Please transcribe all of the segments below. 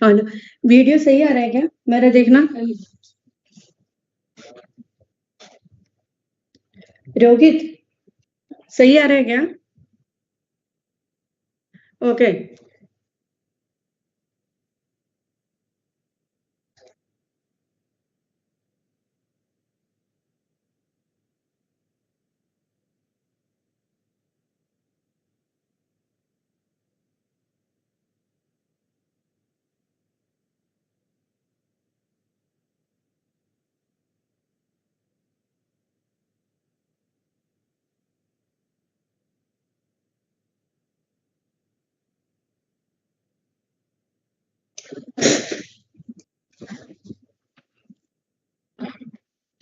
Hello, video सही आ रहा है क्या? मेरा देखना। रोहित, सही आ रहा है क्या? Okay.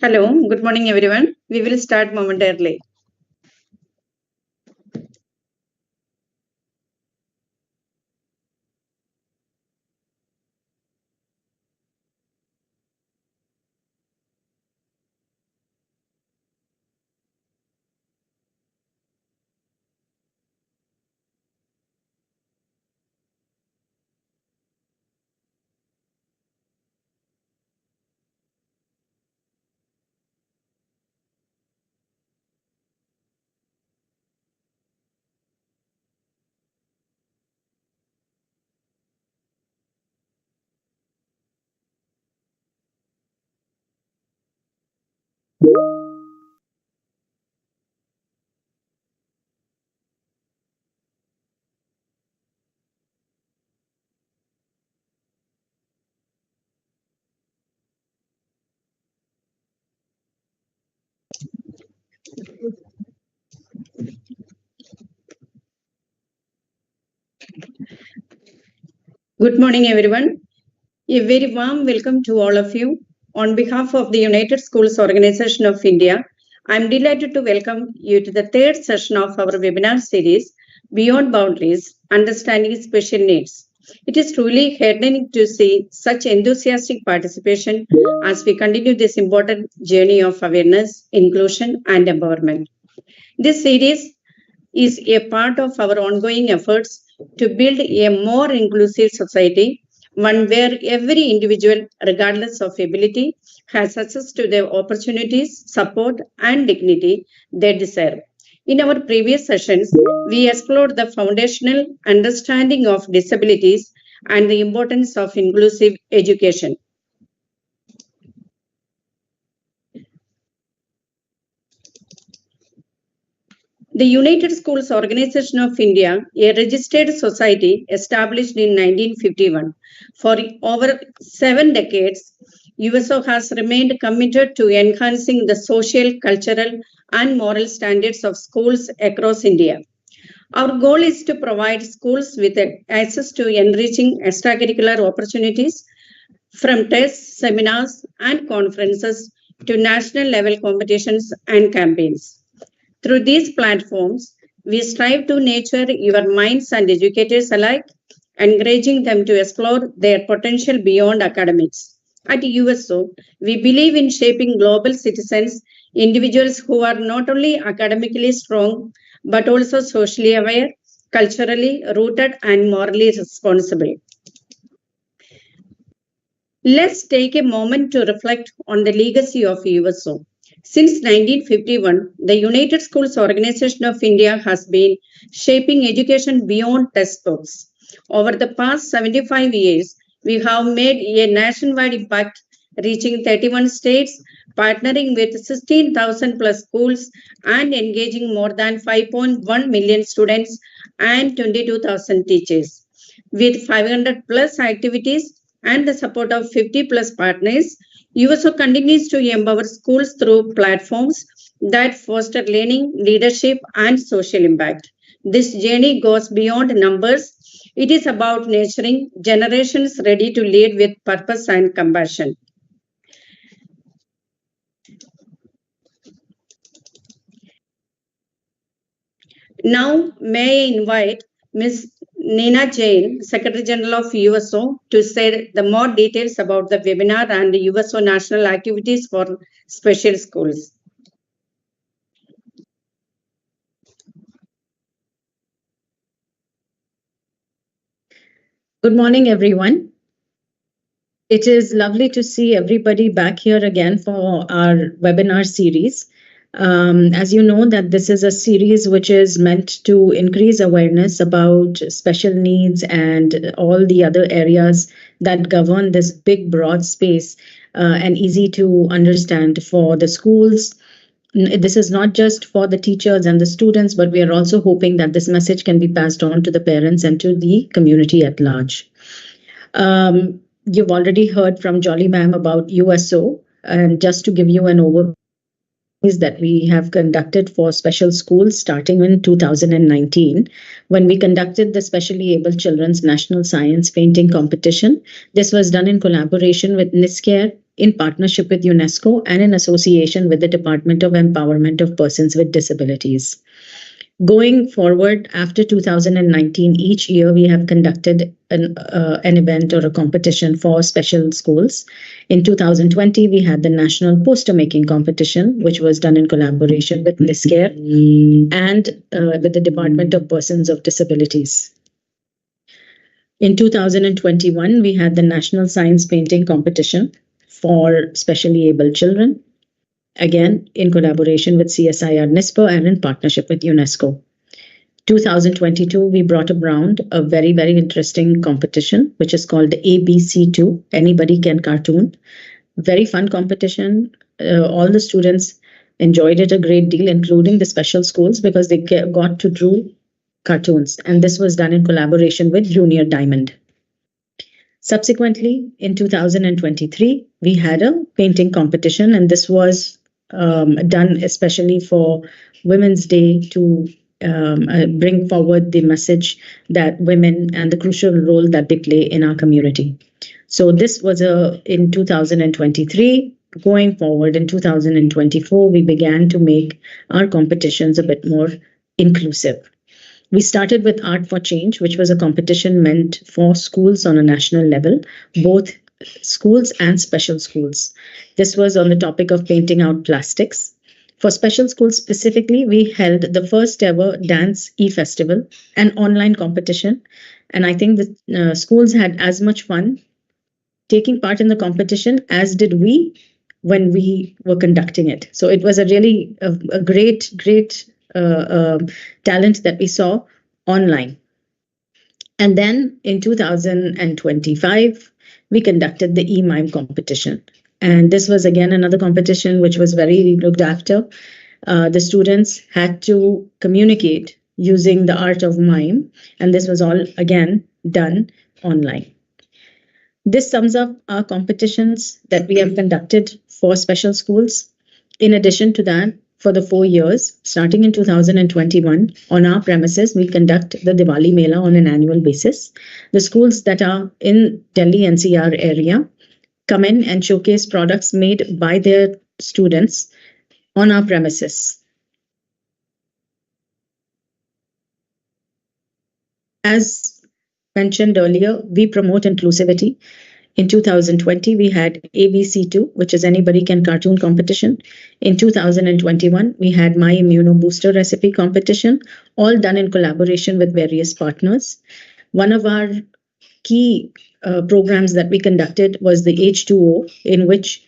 Hello, good morning everyone. We will start momentarily. Good morning everyone. A very warm welcome to all of you. On behalf of the United Schools Organization of India, I am delighted to welcome you to the third session of our webinar series, Beyond Boundaries, Understanding Special Needs. It is truly heartening to see such enthusiastic participation as we continue this important journey of awareness, inclusion, and empowerment. This series is a part of our ongoing efforts to build a more inclusive society, one where every individual, regardless of ability, has access to the opportunities, support, and dignity they deserve. In our previous sessions, we explored the foundational understanding of disabilities and the importance of inclusive education. The United Schools Organization of India, a registered society established in 1951, for over 7 decades, USO has remained committed to enhancing the social, cultural, and moral standards of schools across India. Our goal is to provide schools with access to enriching extracurricular opportunities, from tests, seminars, and conferences to national level competitions and campaigns. Through these platforms, we strive to nurture your minds and educators alike, encouraging them to explore their potential beyond academics. At USO, we believe in shaping global citizens, individuals who are not only academically strong, but also socially aware, culturally rooted, and morally responsible. Let's take a moment to reflect on the legacy of USO. Since 1951, the United Schools Organization of India has been shaping education beyond textbooks. Over the past 75 years, we have made a nationwide impact, reaching 31 states, partnering with 16,000 plus schools, and engaging more than 5.1 million students and 22,000 teachers. With 500 plus activities and the support of 50 plus partners, USO continues to empower schools through platforms that foster learning, leadership, and social impact. This journey goes beyond numbers. It is about nurturing generations ready to lead with purpose and compassion. Now, may I invite Ms. Neena Jain, Secretary General of USO, to share the more details about the webinar and the USO national activities for special schools. Good morning, everyone. It is lovely to see everybody back here again for our webinar series. As you know, that this is a series which is meant to increase awareness about special needs and all the other areas that govern this big, broad space and easy to understand for the schools. This is not just for the teachers and the students, but we are also hoping that this message can be passed on to the parents and to the community at large. You've already heard from Jolly Ma'am about USO, and just to give you an overview that we have conducted for special schools starting in 2019 when we conducted the Specially Able Children's National Science Painting Competition. This was done in collaboration with NISCARE, in partnership with UNESCO, and in association with the Department of Empowerment of Persons with Disabilities. Going forward, after 2019, each year we have conducted an event or a competition for special schools. In 2020, we had the National Poster Making Competition, which was done in collaboration with NISCARE and with the Department of Persons of Disabilities. In 2021, we had the National Science Painting Competition for specially able children, again in collaboration with CSIR NISPO and in partnership with UNESCO. 2022, we brought around a very, very interesting competition, which is called ABC2, Anybody Can Cartoon. Very fun competition. All the students enjoyed it a great deal, including the special schools, because they got to draw cartoons. And this was done in collaboration with Junior Diamond. Subsequently, in 2023, we had a painting competition, and this was done especially for Women's Day to bring forward the message that women and the crucial role that they play in our community. So this was in 2023. Going forward in 2024, we began to make our competitions a bit more inclusive. We started with Art for Change, which was a competition meant for schools on a national level, both schools and special schools. This was on the topic of painting out plastics. For special schools specifically, we held the first ever Dance E-Festival, an online competition. And I think the schools had as much fun taking part in the competition as did we when we were conducting it. So it was a really a great talent that we saw online. And then in 2025, we conducted the E-Mime competition. And this was again another competition which was very looked after. The students had to communicate using the art of mime, and this was all again done online. This sums up our competitions that we have conducted for special schools. In addition to that, for the 4 years, starting in 2021, on our premises, we conduct the Diwali Mela on an annual basis. The schools that are in Delhi NCR area come in and showcase products made by their students on our premises. As mentioned earlier, we promote inclusivity. In 2020, we had ABC2, which is Anybody Can Cartoon competition. In 2021, we had My Immuno Booster Recipe competition, all done in collaboration with various partners. One of our key programs that we conducted was the H2O, in which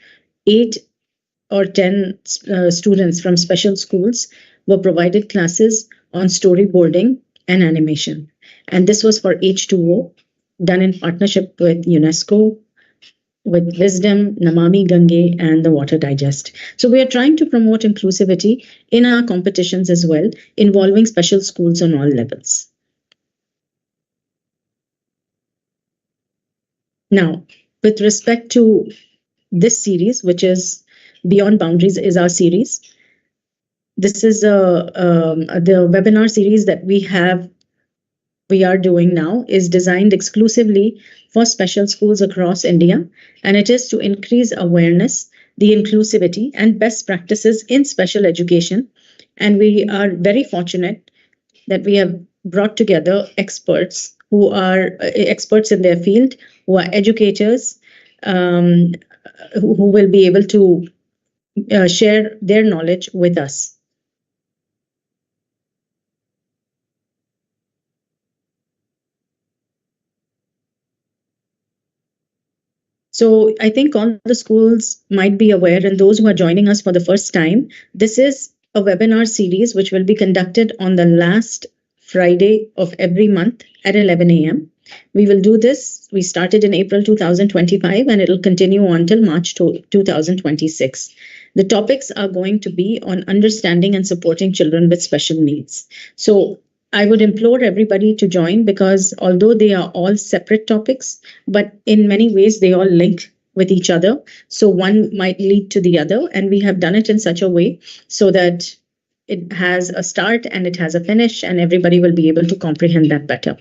8 or 10 students from special schools were provided classes on storyboarding and animation. And this was for H2O, done in partnership with UNESCO, with Wisdom, Namami Gange, and the Water Digest. So we are trying to promote inclusivity in our competitions as well, involving special schools on all levels. Now, with respect to this series, which is Beyond Boundaries is our series. This is the webinar series that we are doing now is designed exclusively for special schools across India, and it is to increase awareness, the inclusivity, and best practices in special education. And we are very fortunate that we have brought together experts who are experts in their field, who are educators, who will be able to share their knowledge with us. So I think all the schools might be aware, and those who are joining us for the first time, this is a webinar series which will be conducted on the last Friday of every month at 11 a.m. We will do this. We started in April 2025 and it'll continue until March 2026. The topics are going to be on understanding and supporting children with special needs. So I would implore everybody to join because although they are all separate topics, but in many ways they all link with each other. So one might lead to the other. And we have done it in such a way so that it has a start and it has a finish, and everybody will be able to comprehend that better.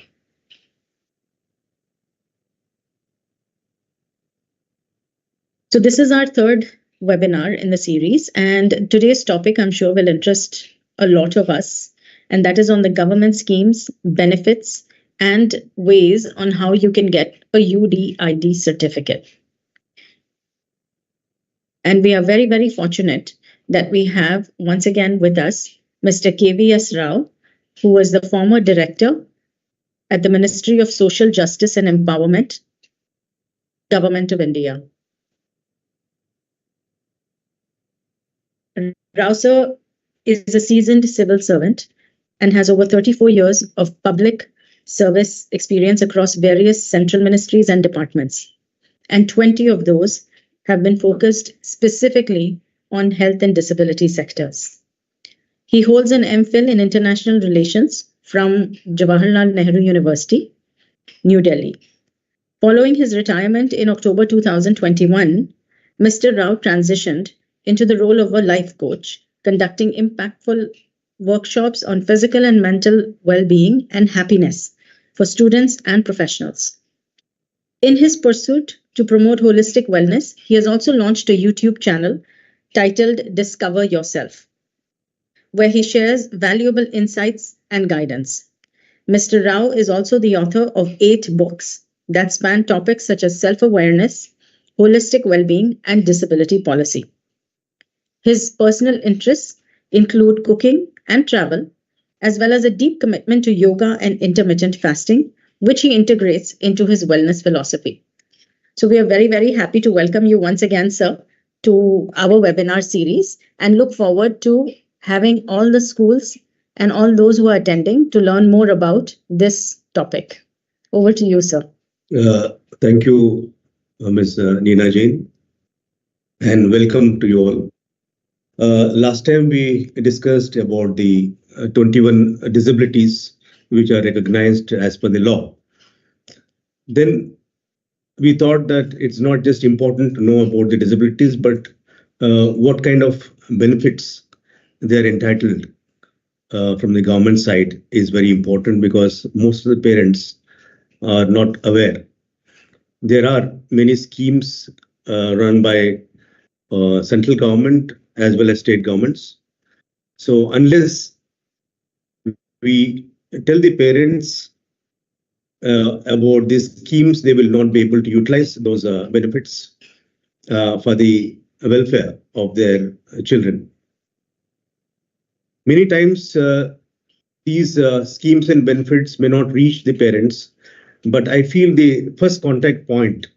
So this is our third webinar in the series, and today's topic I'm sure will interest a lot of us, and that is on the government schemes, benefits, and ways on how you can get a UDID certificate. And we are very, very fortunate that we have once again with us Mr. KVS Rao, who was the former director at the Ministry of Social Justice and Empowerment, Government of India. Rao sir is a seasoned civil servant and has over 34 years of public service experience across various central ministries and departments. And 20 of those have been focused specifically on health and disability sectors. He holds an MPhil in International Relations from Jawaharlal Nehru University, New Delhi. Following his retirement in October 2021, Mr. Rao transitioned into the role of a life coach, conducting impactful workshops on physical and mental well-being and happiness for students and professionals. In his pursuit to promote holistic wellness, he has also launched a YouTube channel titled Discover Yourself, where he shares valuable insights and guidance. Mr. Rao is also the author of 8 books that span topics such as self-awareness, holistic well-being, and disability policy. His personal interests include cooking and travel, as well as a deep commitment to yoga and intermittent fasting, which he integrates into his wellness philosophy. So we are very, very happy to welcome you once again, sir, to our webinar series and look forward to having all the schools and all those who are attending to learn more about this topic. Over to you, sir. Thank you, Ms. Neena Jain, and welcome to you all. Last time we discussed about the 21 disabilities which are recognized as per the law. Then we thought that it's not just important to know about the disabilities, but what kind of benefits they're entitled from the government side is very important, because most of the parents are not aware. There are many schemes run by central government as well as state governments. So unless we tell the parents about these schemes, they will not be able to utilize those benefits for the welfare of their children. Many times these schemes and benefits may not reach the parents, but I feel the first contact point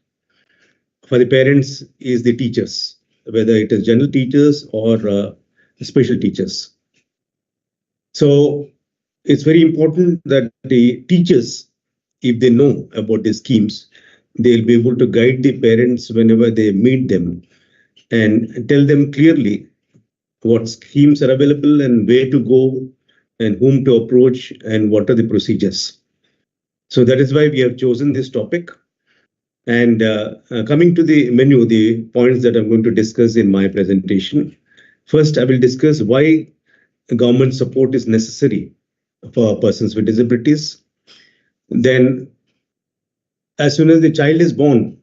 for the parents is the teachers, whether it is general teachers or special teachers. So it's very important that the teachers, if they know about the schemes, they'll be able to guide the parents whenever they meet them and tell them clearly what schemes are available and where to go and whom to approach and what are the procedures. So that is why we have chosen this topic. And coming to the menu, the points that I'm going to discuss in my presentation. First, I will discuss why government support is necessary for persons with disabilities. Then, as soon as the child is born,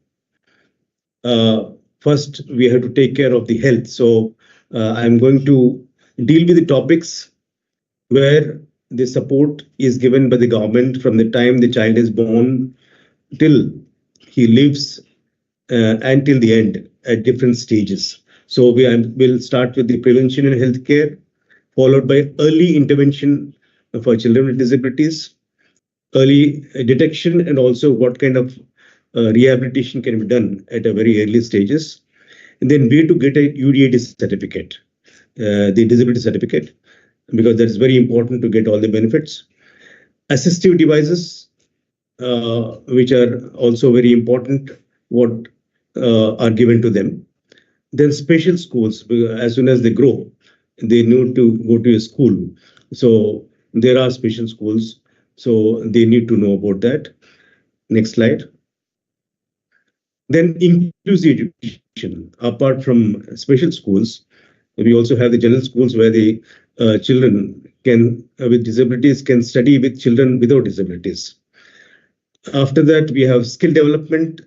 first we have to take care of the health. So I'm going to deal with the topics where the support is given by the government from the time the child is born till he lives until the end at different stages. So we'll start with the prevention and healthcare, followed by early intervention for children with disabilities, early detection, and also what kind of rehabilitation can be done at a very early stages. And then way to get a UDAD certificate, the disability certificate, because that is very important to get all the benefits. Assistive devices, which are also very important, what are given to them. Then special schools, as soon as they grow, they need to go to a school. So there are special schools, so they need to know about that. Next slide. Then inclusive education. Apart from special schools, we also have the general schools where the children can with disabilities can study with children without disabilities. After that, we have skill development,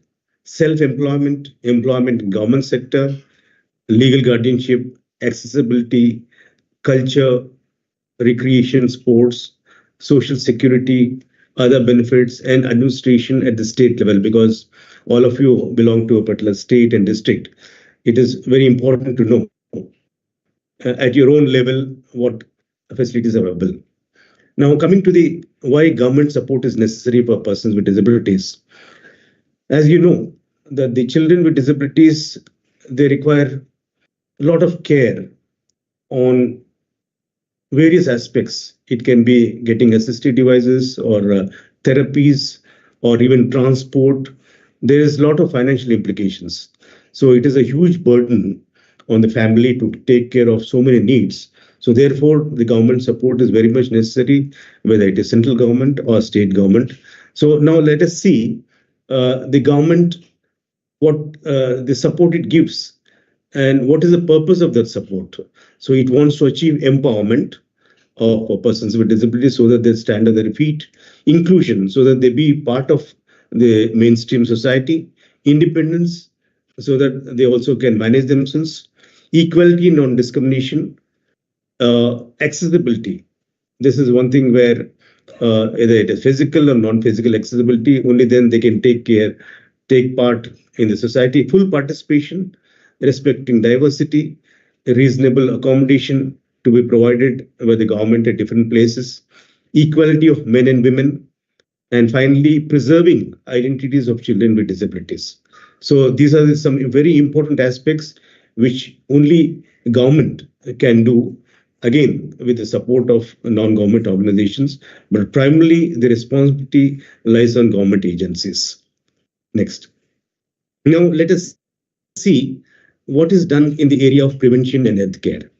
self-employment, employment in government sector, legal guardianship, accessibility, culture, recreation, sports, social security, other benefits, and administration at the state level, because all of you belong to a particular state and district. It is very important to know at your own level what facilities are available. Now, coming to the why government support is necessary for persons with disabilities. As you know, that the children with disabilities, they require a lot of care on various aspects. It can be getting assistive devices or therapies or even transport. There is a lot of financial implications. So it is a huge burden on the family to take care of so many needs. So therefore, the government support is very much necessary, whether it is central government or state government. So now let us see the government, what the support it gives and what is the purpose of that support. So it wants to achieve empowerment of persons with disabilities so that they stand on their feet, inclusion so that they be part of the mainstream society, independence so that they also can manage themselves, equality, non-discrimination, accessibility. This is one thing where either it is physical or non-physical accessibility, only then they can take part in the society, full participation, respecting diversity, reasonable accommodation to be provided by the government at different places, equality of men and women, and finally preserving identities of children with disabilities. So these are some very important aspects which only government can do, again with the support of non-government organizations, but primarily the responsibility lies on government agencies. Next. Now let us see what is done in the area of prevention and healthcare.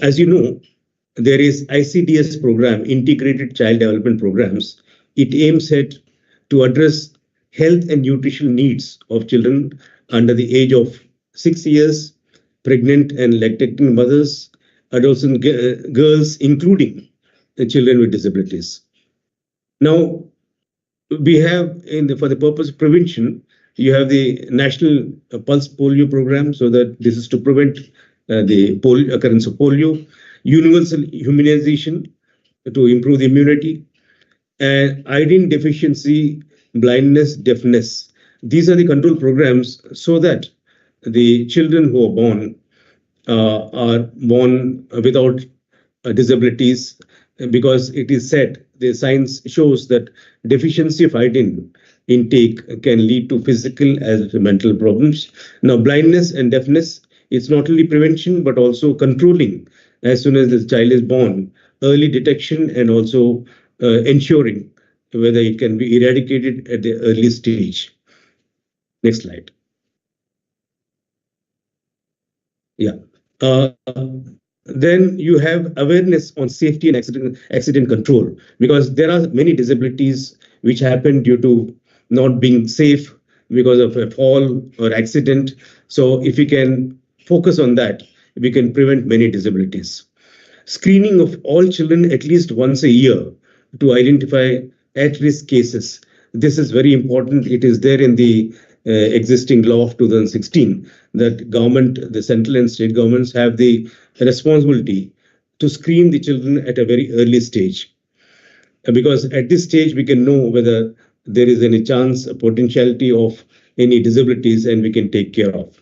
As you know, there is ICDS program, Integrated Child Development Programs. It aims at to address health and nutritional needs of children under the age of 6 years, pregnant and lactating mothers, adolescent girls, including the children with disabilities. Now, we have for the purpose of prevention, you have the National Pulse Polio Program, so that this is to prevent the occurrence of polio, universal immunization to improve the immunity, and iodine deficiency, blindness, deafness. These are the control programs so that the children who are born without disabilities, because it is said, the science shows that deficiency of iodine intake can lead to physical as well as mental problems. Now, blindness and deafness, it's not only prevention, but also controlling as soon as the child is born, early detection, and also ensuring whether it can be eradicated at the early stage. Next slide. Yeah. Then you have awareness on safety and accident control, because there are many disabilities which happen due to not being safe because of a fall or accident. So if we can focus on that, we can prevent many disabilities. Screening of all children at least once a year to identify at-risk cases. This is very important. It is there in the existing law of 2016 that government, the central and state governments have the responsibility to screen the children at a very early stage. Because at this stage, we can know whether there is any chance, potentiality of any disabilities, and we can take care of.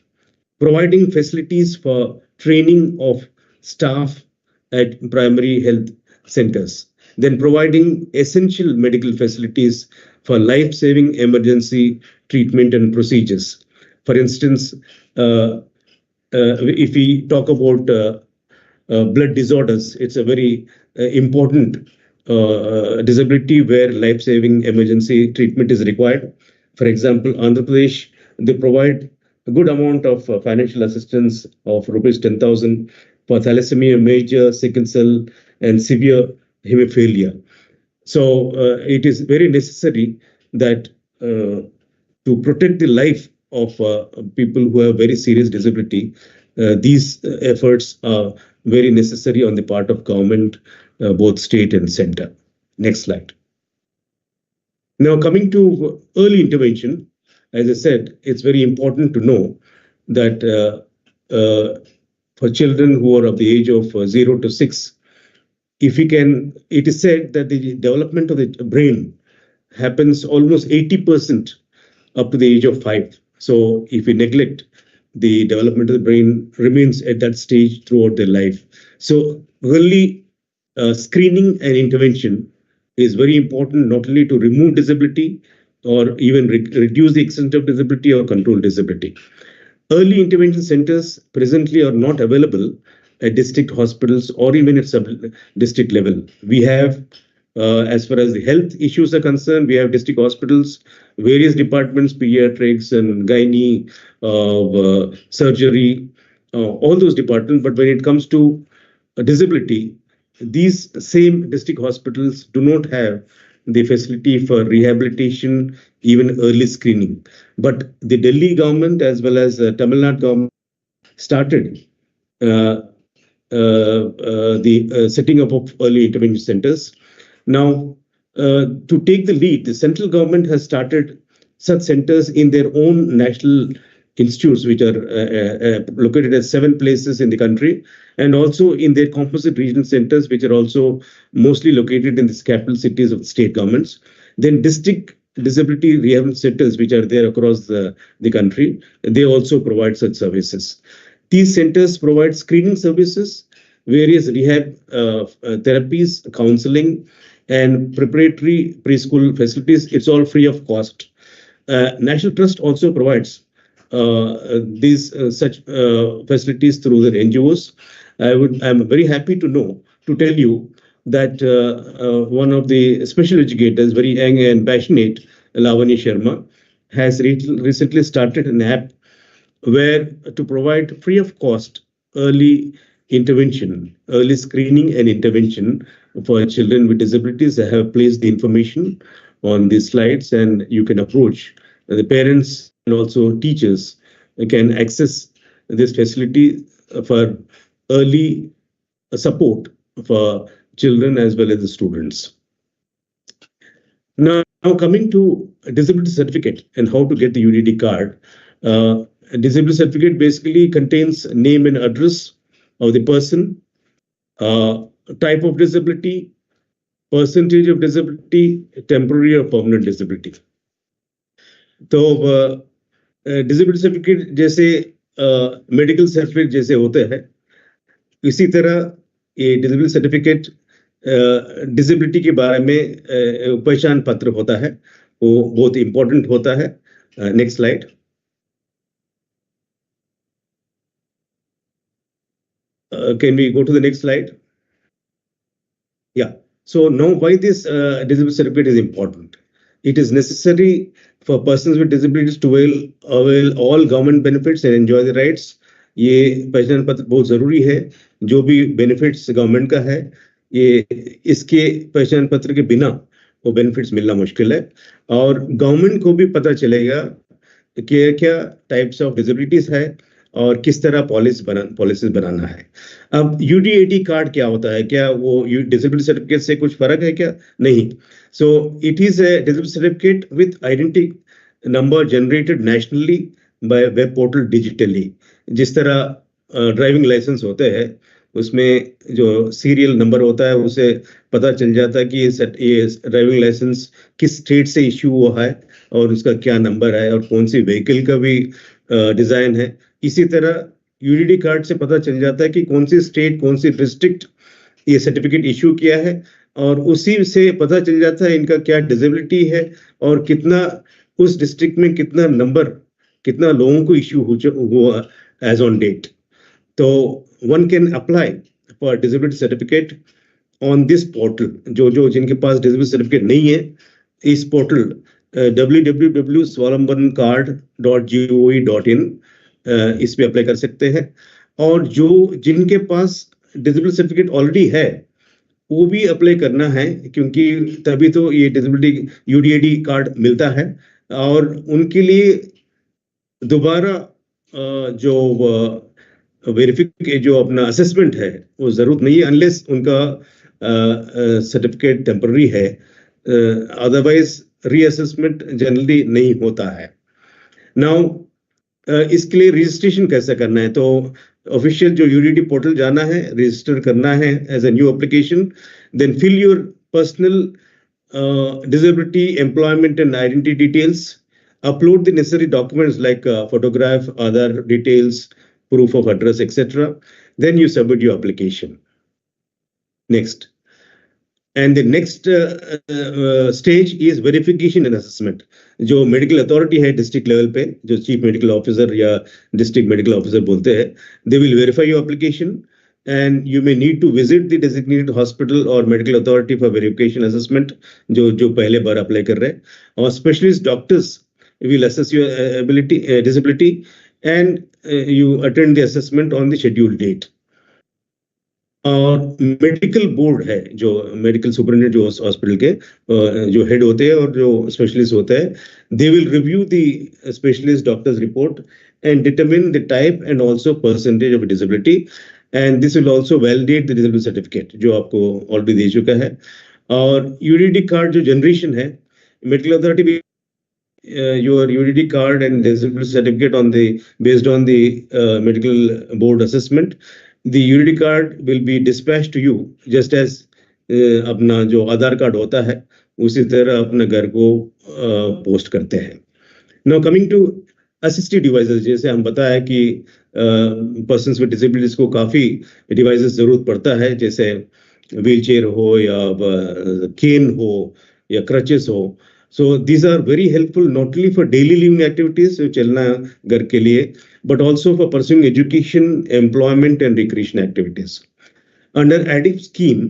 Providing facilities for training of staff at primary health centers. Then providing essential medical facilities for life-saving emergency treatment and procedures. For instance, if we talk about blood disorders, it's a very important disability where life-saving emergency treatment is required. For example, Andhra Pradesh, they provide a good amount of financial assistance of rupees 10,000 for thalassemia, major, sickle cell, and severe hemophilia. So it is very necessary that to protect the life of people who have very serious disability, these efforts are very necessary on the part of government, both state and center. Next slide. Now, coming to early intervention, as I said, it's very important to know that for children who are of the age of 0 to 6, if we can, it is said that the development of the brain happens almost 80% up to the age of 5. So if we neglect, the development of the brain remains at that stage throughout their life. So early screening and intervention is very important, not only to remove disability or even reduce the extent of disability or control disability. Early intervention centers presently are not available at district hospitals or even at sub-district level. We have, as far as the health issues are concerned, we have district hospitals, various departments, pediatrics and gynae, surgery, all those departments. But when it comes to disability, these same district hospitals do not have the facility for rehabilitation, even early screening. But the Delhi government as well as Tamil Nadu government started the setting up of early intervention centers. Now, to take the lead, the central government has started such centers in their own national institutes, which are located at 7 places in the country, and also in their composite regional centers, which are also mostly located in the capital cities of the state governments. Then district disability rehab centers, which are there across the country, they also provide such services. These centers provide screening services, various rehab therapies, counseling, and preparatory preschool facilities. It's all free of cost. National Trust also provides these such facilities through their NGOs. I'm very happy to tell you that one of the special educators, very young and passionate, Lavani Sharma, has recently started an app where to provide free of cost early intervention, early screening and intervention for children with disabilities. I have placed the information on these slides, and you can approach the parents and also teachers can access this facility for early support for children as well as the students. Now coming to a disability certificate and how to get the UDD card. A disability certificate basically contains name and address of the person, type of disability, percentage of disability, temporary or permanent disability. तो disability certificate जैसे medical certificate जैसे होते हैं, इसी तरह ये disability certificate disability के बारे में पहचान पत्र होता है, वो बहुत इंपॉर्टेंट होता है. Next slide. Can we go to the next slide? Yeah. So now why this disability certificate is important? It is necessary for persons with disabilities to avail all government benefits and enjoy the rights. ये पहचान पत्र बहुत जरूरी है. जो भी benefits government का है, ये इसके पहचान पत्र के बिना वो बेनिफिट्स मिलना मुश्किल है. और गवर्नमेंट को भी पता चलेगा कि क्या टाइप्स ऑफ डिसेबिलिटीज है और किस तरह पॉलिसीज बनाना है. अब यूडीएडी कार्ड क्या होता है? क्या वो डिसेबिलिटी सर्टिफिकेट से कुछ फर्क है क्या? नहीं. So it is a disability certificate with identity number generated nationally by web portal digitally. जिस तरह ड्राइविंग लाइसेंस होते हैं, उसमें जो सीरियल नंबर होता है उसे पता चल जाता है कि ये ड्राइविंग लाइसेंस किस स्टेट से इश्यू हुआ है और उसका क्या नंबर है और कौन सी व्हीकल का भी डिजाइन है. इसी तरह यूडीडी कार्ड से पता चल जाता है कि कौन सी स्टेट, कौन सी डिस्ट्रिक्ट ये सर्टिफिकेट इश्यू किया है और उसी से पता चल जाता है इनका क्या डिसेबिलिटी है और कितना उस डिस्ट्रिक्ट में कितना लोगों को इश्यू हुआ एज ऑन डेट. तो one can apply for disability certificate on this portal. जो जिनके पास डिसेबिलिटी सर्टिफिकेट नहीं है, इस पोर्टल www.swavambhancard.gov.in इस पे अप्लाई कर सकते हैं. और जिनके पास डिसेबिलिटी सर्टिफिकेट ऑलरेडी है वो भी अप्लाई करना है, क्योंकि तभी तो ये डिसेबिलिटी यूडीएडी कार्ड मिलता है. और उनके लिए दोबारा जो वेरिफिकेशन जो अपना असेसमेंट है वो जरूरत नहीं है, अनलेस उनका सर्टिफिकेट टेम्पररी है. अदरवाइज रीअसेसमेंट जनरली नहीं होता है. नाउ इसके लिए रजिस्ट्रेशन कैसे करना है? तो ऑफिशियल जो यूडीडी पोर्टल जाना है, रजिस्टर करना है as a new application, then fill your personal disability, employment and identity details, upload the necessary documents like photograph, other details, proof of address, etc. Then you submit your application. Next. And the next stage is verification and assessment. जो medical authority है district level पे, जो chief medical officer या district medical officer बोलते हैं, they will verify your application and you may need to visit the designated hospital or medical authority for verification assessment. जो पहले बार apply कर रहे हैं, और specialist doctors will assess your disability and you attend the assessment on the scheduled date. और medical board है, जो medical superintendent जो हॉस्पिटल के जो हेड होते हैं और जो स्पेशलिस्ट होते हैं, they will review the specialist doctors report and determine the type and also percentage of disability, and this will also validate the disability certificate जो आपको ऑलरेडी दे चुका है. और यूडीडी कार्ड जो जनरेशन है, medical authority your UDD card and disability certificate based on the medical board assessment. The UDD card will be dispatched to you just as अपना जो आधार card होता है उसी तरह अपने घर को पोस्ट करते हैं. Now coming to assistive devices, जैसे हम बताया कि persons with disabilities को काफी devices जरूरत पड़ता है, जैसे व्हीलचेयर हो या केन हो या क्रचेस हो. So these are very helpful not only for daily living activities, चलना घर के लिए, but also for pursuing education, employment and recreation activities. Under ADIP scheme,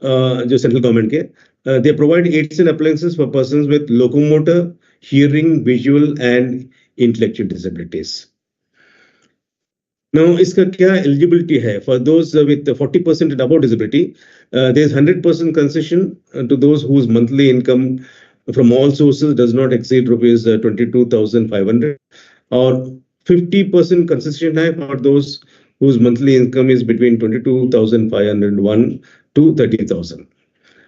जो सेंट्रल गवर्नमेंट के, they provide aids and appliances for persons with locomotor, hearing, visual and intellectual disabilities. Now, इसका क्या eligibility है? For those with 40% and above disability, there is 100% concession to those whose monthly income from all sources does not exceed rupees 22,500, or 50% concession है for those whose monthly income is between 22,501 to 30,000.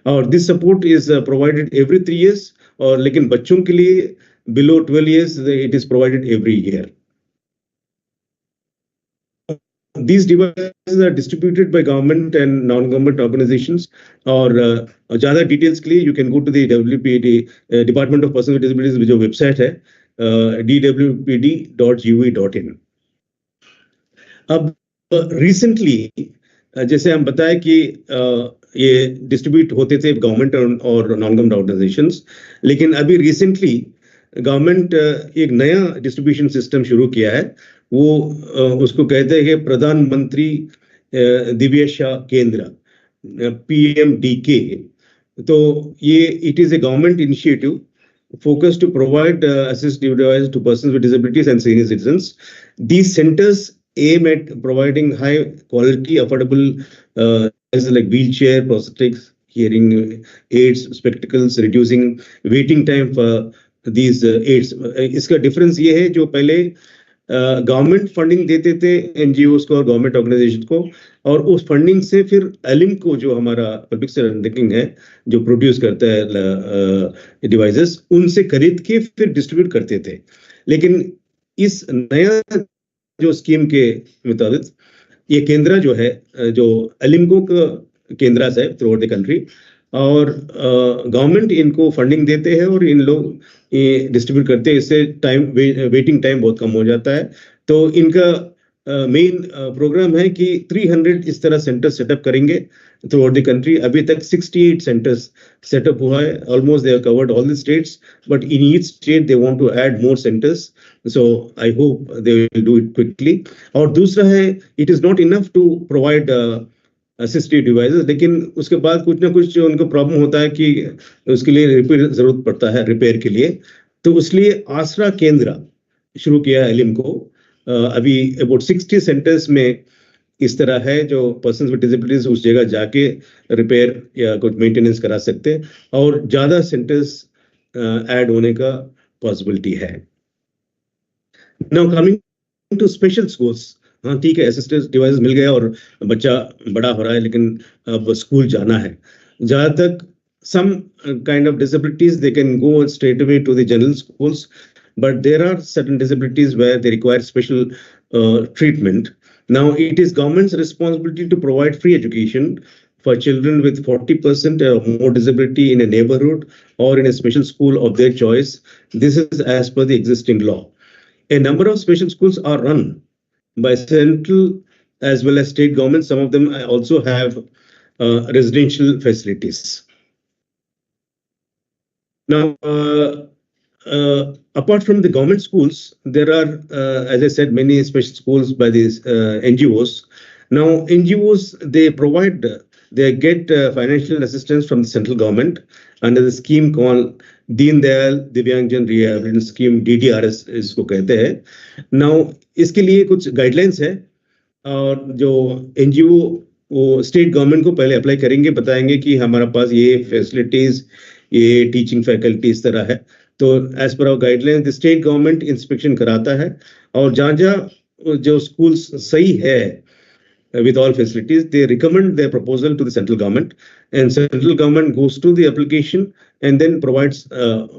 और this support is provided every 3 years, और लेकिन बच्चों के लिए below 12 years it is provided every year. These devices are distributed by government and non-government organizations. और ज़्यादा details के लिए you can go to the WPD Department of Persons with Disabilities जो वेबसाइट है dwpd.gov.in. अब रिसेंटली जैसे हम बताए कि ये डिस्ट्रीब्यूट होते थे गवर्नमेंट और नॉन गवर्नमेंट ऑर्गेनाइजेशंस, लेकिन अभी रिसेंटली गवर्नमेंट एक नया डिस्ट्रीब्यूशन सिस्टम शुरू किया है. वो उसको कहते हैं कि प्रधानमंत्री दिव्याशा केंद्र, PMDK. तो ये it is A government initiative focused to provide assistive devices to persons with disabilities and senior citizens. These centers aim at providing high quality, affordable like wheelchair, prosthetics, hearing aids, spectacles, reducing waiting time for these aids. इसका difference ये है, जो पहले government funding देते थे NGOs को और government organisation को, और उस फंडिंग से फिर एलिम को, जो हमारा पब्लिक सेक्टर अंडरटेकिंग है जो प्रोड्यूस करता है डिवाइसेस, उनसे खरीद के फिर डिस्ट्रीब्यूट करते थे. लेकिन इस नया जो स्कीम के मुताबिक ये केंद्र जो है, जो एलिमको का केंद्र है थ्रू आउट द कंट्री, और गवर्नमेंट इनको फंडिंग देते हैं और इन लोग ये डिस्ट्रीब्यूट करते हैं. इससे टाइम वेटिंग टाइम बहुत कम हो जाता है. तो इनका मेन प्रोग्राम है कि 300 इस तरह सेंटर सेटअप करेंगे थ्रू आउट द कंट्री. अभी तक 68 सेंटर्स सेटअप हुआ है. Almost they have covered all the states, but in each state they want to add more centres. So I hope they will do it quickly. और दूसरा है, it is not enough to provide assistive devices, लेकिन उसके बाद कुछ ना कुछ उनको प्रॉब्लम होता है कि उसके लिए रिपेयर जरूरत पड़ता है, रिपेयर के लिए. तो इसलिए आसरा केंद्र शुरू किया है एलिम को. अभी अबाउट 60 सेंटर्स में इस तरह है जो पर्सन विद डिसेबिलिटीज उस जगह जाके रिपेयर या कुछ मेंटेनेंस करा सकते हैं, और ज्यादा सेंटर्स ऐड होने का पॉसिबिलिटी है. Now coming to special schools. हाँ ठीक है, असिस्टिव डिवाइस मिल गया और बच्चा बड़ा हो रहा है, लेकिन अब स्कूल जाना है. जहाँ तक some kind of disabilities, they can go straight away to the general schools, but there are certain disabilities where they require special treatment. Now, it is government's responsibility to provide free education for children with 40% or more disability in a neighborhood or in a special school of their choice. This is as per the existing law. A number of special schools are run by central as well as state governments. Some of them also have residential facilities. Now, apart from the government schools, there are, as I said, many special schools by these NGOs. Now, NGOs, they get financial assistance from the central government under the scheme called Deen Dayal Divyangjan Rehabilitation Scheme, DDRS इसको कहते हैं. Now, इसके लिए कुछ guidelines है, और जो NGO वो स्टेट गवर्नमेंट को पहले अप्लाई करेंगे, बताएंगे कि हमारा पास ये फैसिलिटीज, ये टीचिंग फैकल्टी इस तरह है. तो as per our guideline the state government inspection कराता है, और जहाँ जहाँ जो स्कूल्स सही है with all facilities, they recommend their proposal to the central government, and central government goes to the application and then provides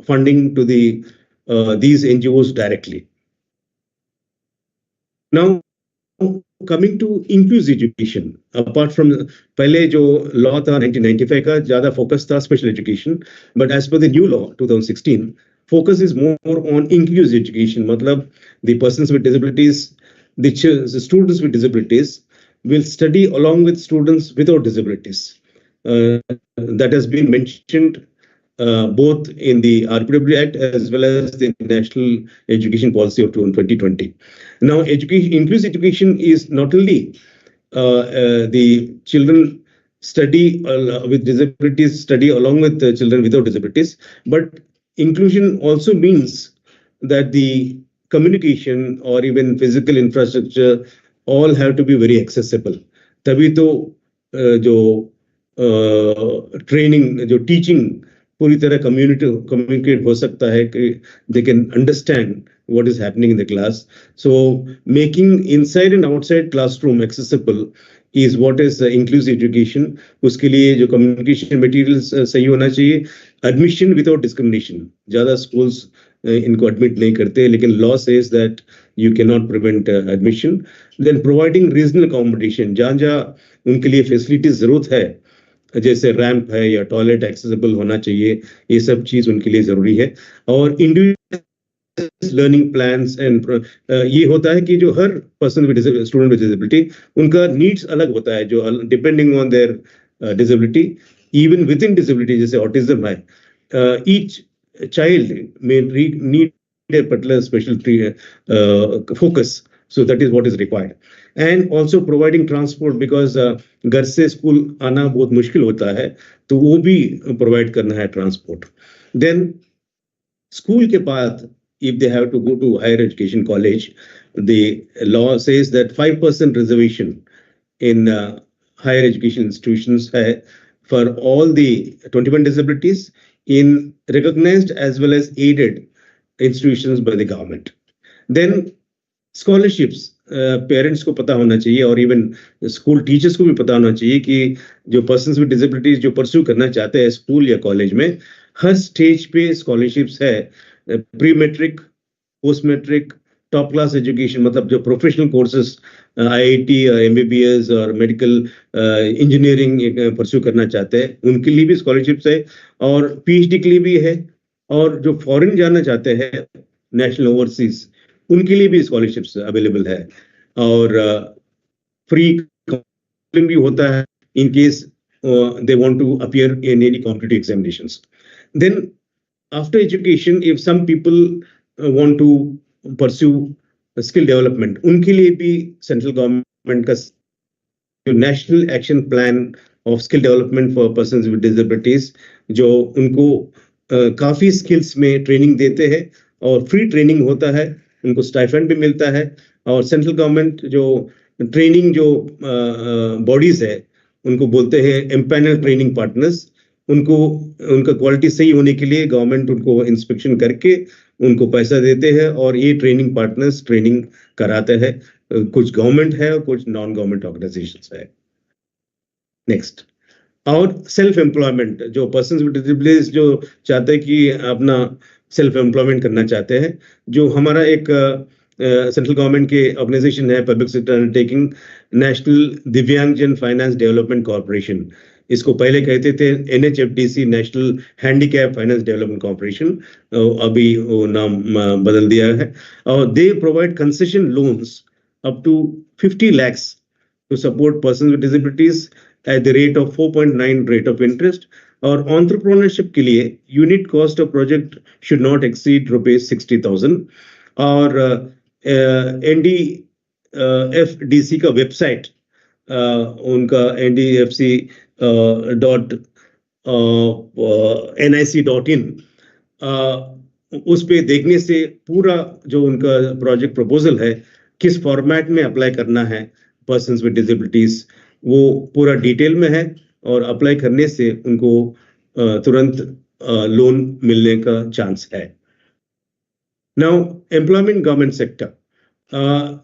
funding to these NGOs directly. Now, coming to inclusive education, apart from पहले जो law था 1995 का, ज्यादा focus था special education, but as per the new law 2016, focus is more on inclusive education. मतलब the persons with disabilities, the students with disabilities will study along with students without disabilities. That has been mentioned both in the RPW Act as well as the National Education Policy of 2020. Now, inclusive education is not only the children study with disabilities study along with the children without disabilities, but inclusion also means that the communication or even physical infrastructure all have to be very accessible. तभी तो जो training, जो teaching पूरी तरह communicate हो सकता है कि they can understand what is happening in the class. So making inside and outside classroom accessible is what is inclusive education. उसके लिए जो communication materials सही होना चाहिए. Admission without discrimination. ज़्यादा schools इनको admit नहीं करते, लेकिन law says that you cannot prevent admission. Then providing reasonable accommodation. जहाँ जहाँ उनके लिए facilities जरूरत है, जैसे रैंप है या टॉयलेट एक्सेसिबल होना चाहिए, ये सब चीज उनके लिए जरूरी है. और इंडिविजुअल लर्निंग प्लान्स एंड ये होता है कि जो हर person with student with disability, उनका नीड्स अलग होता है, जो depending on their disability, even within disability, जैसे ऑटिज्म है, each child may need a particular special focus. So that is what is required. And also providing transport, because घर से school आना बहुत मुश्किल होता है, तो वो भी प्रोवाइड करना है ट्रांसपोर्ट. Then स्कूल के बाद, if they have to go to higher education college, the law says that 5% reservation in higher education institutions है for all the 21 disabilities in recognized as well as aided institutions by the government. Then scholarships, parents को पता होना चाहिए, और even school teachers को भी पता होना चाहिए कि जो पर्सन्स विद डिसेबिलिटीज जो परस्यू करना चाहते हैं स्कूल या कॉलेज में, हर स्टेज पे स्कॉलरशिप्स है. Pre matric, post matric, top class education, मतलब जो प्रोफेशनल कोर्सेज IIT और MBBS और मेडिकल इंजीनियरिंग परस्यू करना चाहते हैं, उनके लिए भी स्कॉलरशिप्स है, और PhD के लिए भी है, और जो फॉरेन जाना चाहते हैं नेशनल ओवरसीज, उनके लिए भी स्कॉलरशिप्स अवेलेबल है. और फ्री काउंसलिंग भी होता है in case they want to appear in any competitive examinations. Then after education, if some people want to pursue skill development, उनके लिए भी सेंट्रल गवर्नमेंट का जो national action plan of skill development for persons with disabilities, जो उनको काफी skills में training देते हैं और फ्री ट्रेनिंग होता है, उनको स्टाइपेंड भी मिलता है। और सेंट्रल गवर्नमेंट जो ट्रेनिंग जो बॉडीज है उनको बोलते हैं एम्पैनल ट्रेनिंग पार्टनर्स, उनको उनका क्वालिटी सही होने के लिए गवर्नमेंट उनको इंस्पेक्शन करके उनको पैसा देते हैं और ये ट्रेनिंग पार्टनर्स ट्रेनिंग कराते हैं। कुछ गवर्नमेंट है और कुछ नॉन गवर्नमेंट ऑर्गेनाइजेशंस है। नेक्स्ट, और सेल्फ एम्प्लॉयमेंट, जो पर्सन्स विद डिसेबिलिटीज जो चाहते हैं कि अपना सेल्फ एम्प्लॉयमेंट करना चाहते हैं, जो हमारा एक सेंट्रल गवर्नमेंट के ऑर्गेनाइजेशन है, पब्लिक सेक्टर अंडरटेकिंग, नेशनल दिव्यांगजन फाइनेंस डेवलपमेंट कॉर्पोरेशन, इसको पहले कहते थे NHFDC, national handicap finance development corporation, अभी वो नाम बदल दिया है। और they provide concession loans up to 50 lakhs to support persons with disabilities at the rate of 4.9 rate of interest. और entrepreneurship के लिए unit cost of project should not exceed rupees 60,000. और NDFDC का वेबसाइट, उनका ndfc.nic.in, उस पे देखने से पूरा जो उनका प्रोजेक्ट प्रपोजल है, किस फॉर्मेट में अप्लाई करना है पर्सन्स विद डिसेबिलिटीज, वो पूरा डिटेल में है और अप्लाई करने से उनको तुरंत लोन मिलने का चांस है। Now employment government sector,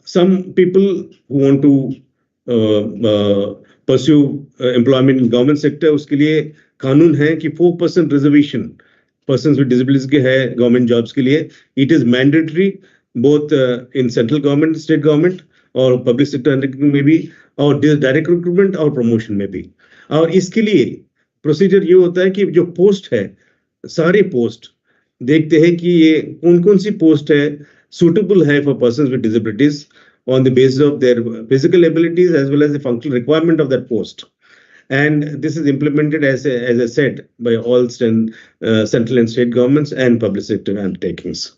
some people who want to pursue employment in government sector, उसके लिए कानून है कि 4% रिजर्वेशन पर्सन्स विद डिसेबिलिटीज के है गवर्नमेंट जॉब्स के लिए। It is mandatory both in central government, state government और public sector अंडरटेकिंग में भी, और डायरेक्ट रिक्रूटमेंट और प्रमोशन में भी। और इसके लिए प्रोसीजर ये होता है कि जो पोस्ट है, सारे पोस्ट देखते हैं कि ये कौन कौन सी पोस्ट है suitable है for persons with disabilities on the basis of their physical abilities as well as the functional requirement of that post. And this is implemented as I said by all central and state governments and public sector undertakings.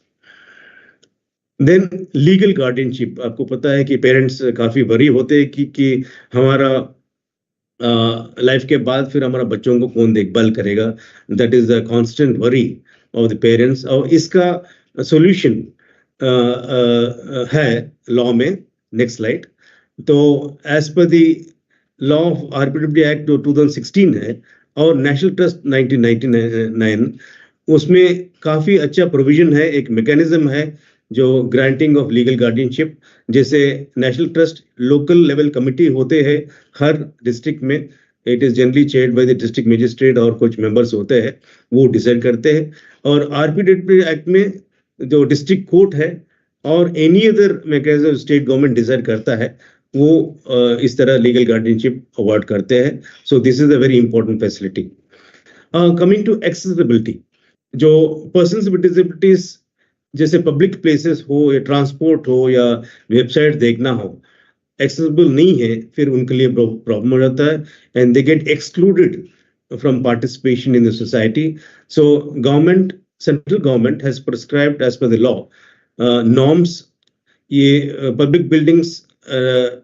Then legal guardianship, आपको पता है कि parents काफी worry होते हैं कि हमारा life के बाद फिर हमारा बच्चों को कौन देखभाल करेगा। That is the constant worry of the parents. और इसका सॉल्यूशन है लॉ में। Next slide. तो as per the law of RPW act जो 2016 है और नेशनल ट्रस्ट 1999, उसमें काफी अच्छा प्रोविजन है, एक मैकेनिज्म है जो ग्रांटिंग ऑफ लीगल गार्डियनशिप। जैसे national trust local level committee होते हैं हर डिस्ट्रिक्ट में, it is generally chaired by the district magistrate और कुछ मेंबर्स होते हैं, वो डिसाइड करते हैं। और RPW एक्ट में जो डिस्ट्रिक्ट कोर्ट है और any other mechanism state government decide करता है, वो इस तरह लीगल गार्डियनशिप अवार्ड करते हैं। So this is a very important facility. Coming to accessibility, जो पर्सन्स विद डिसेबिलिटीज जैसे पब्लिक प्लेसेस हो या ट्रांसपोर्ट हो या वेबसाइट देखना हो, एक्सेसिबल नहीं है, फिर उनके लिए प्रॉब्लम हो जाता है and they get excluded from participation in the society. So government, central government has prescribed as per the law norms, ये पब्लिक बिल्डिंग्स,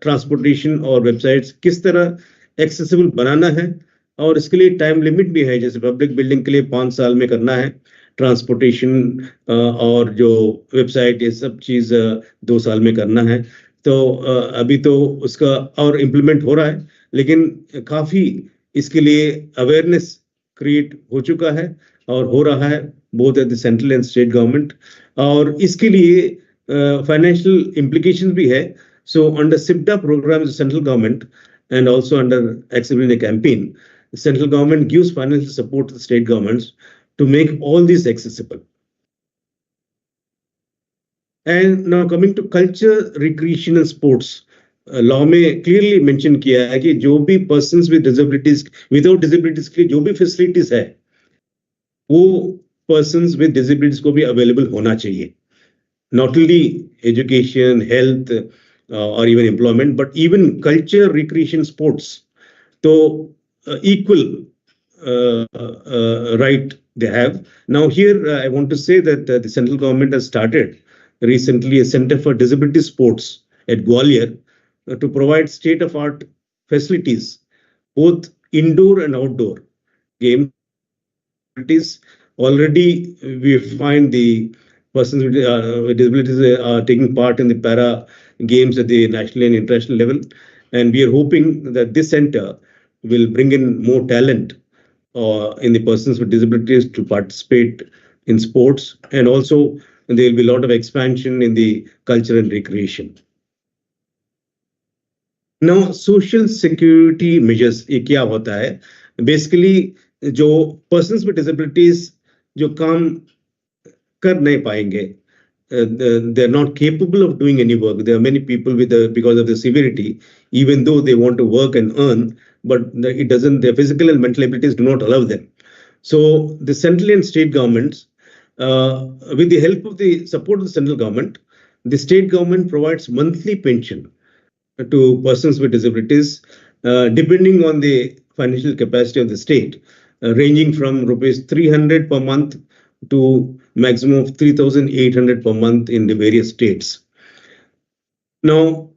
ट्रांसपोर्टेशन और वेबसाइट्स किस तरह एक्सेसिबल बनाना है। और इसके लिए टाइम लिमिट भी है, जैसे पब्लिक बिल्डिंग के लिए 5 साल में करना है, ट्रांसपोर्टेशन और जो वेबसाइट, ये सब चीज 2 साल में करना है। तो अभी तो उसका और इम्प्लीमेंट हो रहा है, लेकिन काफी इसके लिए अवेयरनेस क्रिएट हो चुका है और हो रहा है both at the central and state government. और इसके लिए फाइनेंशियल इम्प्लीकेशन भी है। So under SIPDA programme, central government, and also under accessibility campaign, the central government gives financial support to the state governments to make all these accessible. And now coming to culture, recreation and sports, law में clearly mention किया है कि जो भी persons with disabilities, without disabilities के लिए जो भी facilities है, वो persons with disabilities को भी available होना चाहिए। Not only education, health or even employment, but even culture, recreation, sports. So equal right they have. Now here I want to say that the central government has started recently a Center for Disability Sports at Gwalior to provide state-of-art facilities, both indoor and outdoor games. Already we find the persons with disabilities are taking part in the para games at the national and international level, and we are hoping that this center will bring in more talent in the persons with disabilities to participate in sports, and also there will be a lot of expansion in the culture and recreation. Now, social security measures ये क्या होता है? Basically, जो persons with disabilities जो काम कर नहीं पाएंगे, they're not capable of doing any work. There are many people with because of the severity, even though they want to work and earn, but it doesn't. Their physical and mental abilities do not allow them. So the central and state governments, with the help of the support of the central government, the state government provides monthly pension to persons with disabilities, depending on the financial capacity of the state, ranging from rupees 300 per month to maximum of 3,800 per month in the various states. Now,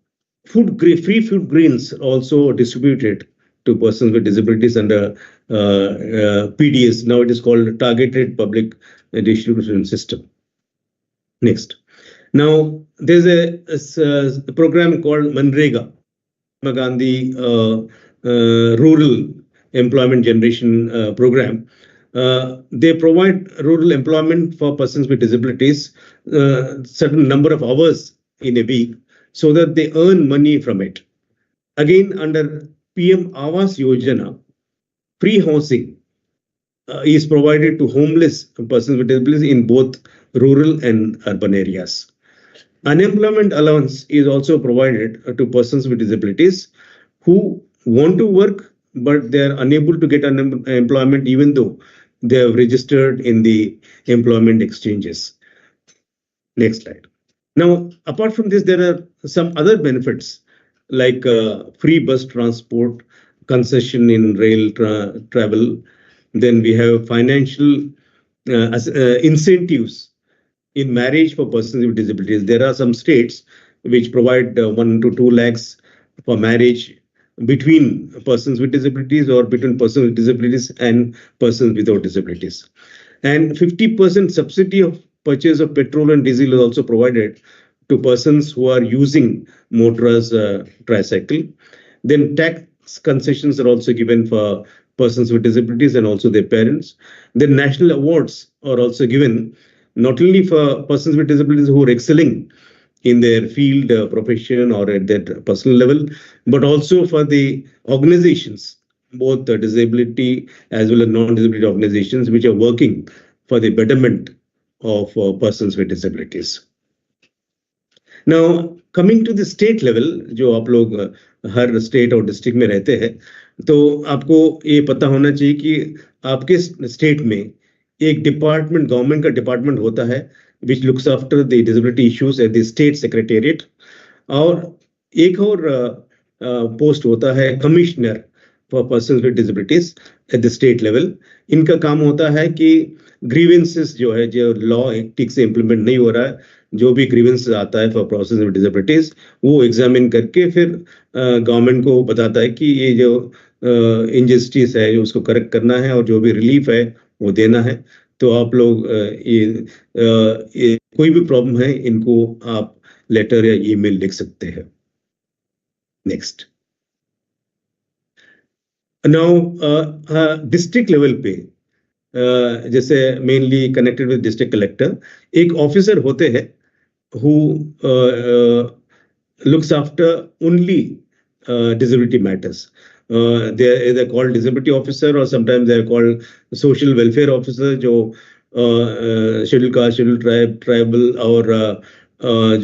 free food grains are also distributed to persons with disabilities under PDS. Now it is called Targeted Public Distribution System. Next. Now, there's a program called Manrega, Mahatma Gandhi Rural Employment Generation Program. They provide rural employment for persons with disabilities, certain number of hours in a week, so that they earn money from it. Again, under PM Awas Yojana, free housing is provided to homeless persons with disabilities in both rural and urban areas. Unemployment allowance is also provided to persons with disabilities who want to work, but they are unable to get employment even though they have registered in the employment exchanges. Next slide. Now, apart from this, there are some other benefits like free bus transport, concession in rail travel. Then we have financial incentives in marriage for persons with disabilities. There are some states which provide 1 to 2 lakhs for marriage between persons with disabilities or between persons with disabilities and persons without disabilities. And 50% subsidy of purchase of petrol and diesel is also provided to persons who are using motorized tricycle. Then tax concessions are also given for persons with disabilities and also their parents. Then national awards are also given not only for persons with disabilities who are excelling in their field, profession, or at their personal level, but also for the organizations, both the disability as well as non-disability organizations, which are working for the betterment of persons with disabilities. Now, coming to the state level, जो आप लोग हर state और district में रहते हैं, तो आपको ये पता होना चाहिए कि आपके स्टेट में एक डिपार्टमेंट, गवर्नमेंट का डिपार्टमेंट होता है which looks after the disability issues at the state secretariat, और एक और पोस्ट होता है commissioner for persons with disabilities at the state level. इनका काम होता है कि ग्रीवेंसेस जो है, जो लॉ ठीक से इम्प्लीमेंट नहीं हो रहा है, जो भी ग्रीवेंसेस आता है फॉर पर्सन्स विद डिसेबिलिटीज, वो एग्जामिन करके फिर गवर्नमेंट को बताता है कि ये जो इनजस्टिस है उसको करेक्ट करना है और जो भी रिलीफ है वो देना है. तो आप लोग ये कोई भी प्रॉब्लम है, इनको आप लेटर या ईमेल लिख सकते हैं. नेक्स्ट. नाउ डिस्ट्रिक्ट लेवल पे जैसे mainly connected with district collector, एक ऑफिसर होते हैं who looks after only disability matters. They are either called disability officer or sometimes they are called social welfare officer, जो scheduled caste, scheduled tribe, tribal और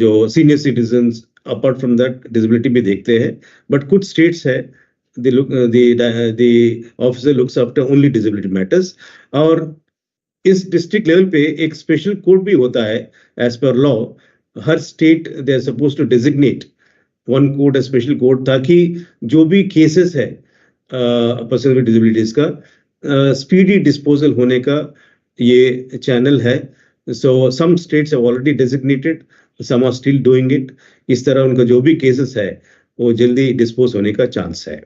जो senior citizens apart from that disability भी देखते हैं. But कुछ states है the officer looks after only disability matters. और इस डिस्ट्रिक्ट लेवल पे एक स्पेशल कोड भी होता है. एज पर लॉ, हर state they are suppose to designate one court special court, ताकि जो भी केसेस है पर्सन विद डिसेबिलिटीज का स्पीडी डिस्पोजल होने का ये चैनल है. So some states have already designated, some are still doing it. इस तरह उनका जो भी केसेस है वो जल्दी डिस्पोज होने का चांस है.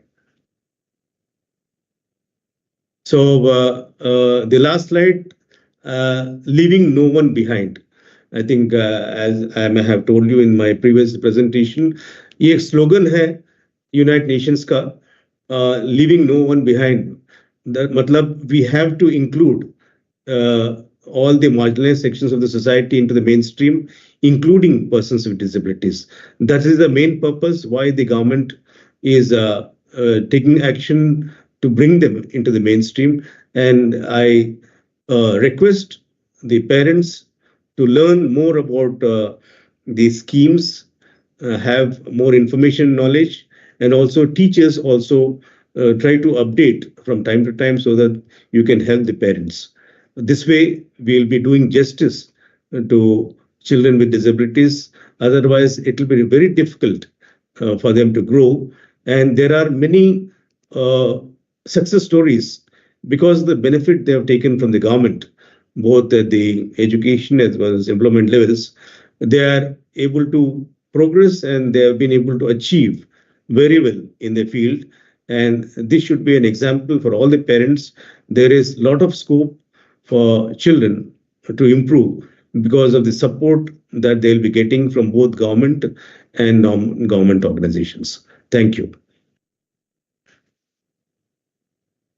So the last slide, leaving no one behind. I think as I may have told you in my previous presentation, ये एक स्लोगन है यूनाइटेड नेशंस का, leaving no one behind. मतलब we have to include all the marginalized sections of the society into the mainstream, including persons with disabilities. That is the main purpose why the government is taking action to bring them into the mainstream. And I request the parents to learn more about these schemes, have more information knowledge, and also teachers also try to update from time to time so that you can help the parents. This way, we'll be doing justice to children with disabilities. Otherwise, it will be very difficult for them to grow. And there are many success stories because the benefit they have taken from the government, both at the education as well as employment levels. They are able to progress and they have been able to achieve very well in the field. And this should be an example for all the parents. There is a lot of scope for children to improve because of the support that they'll be getting from both government and non-government organizations. Thank you.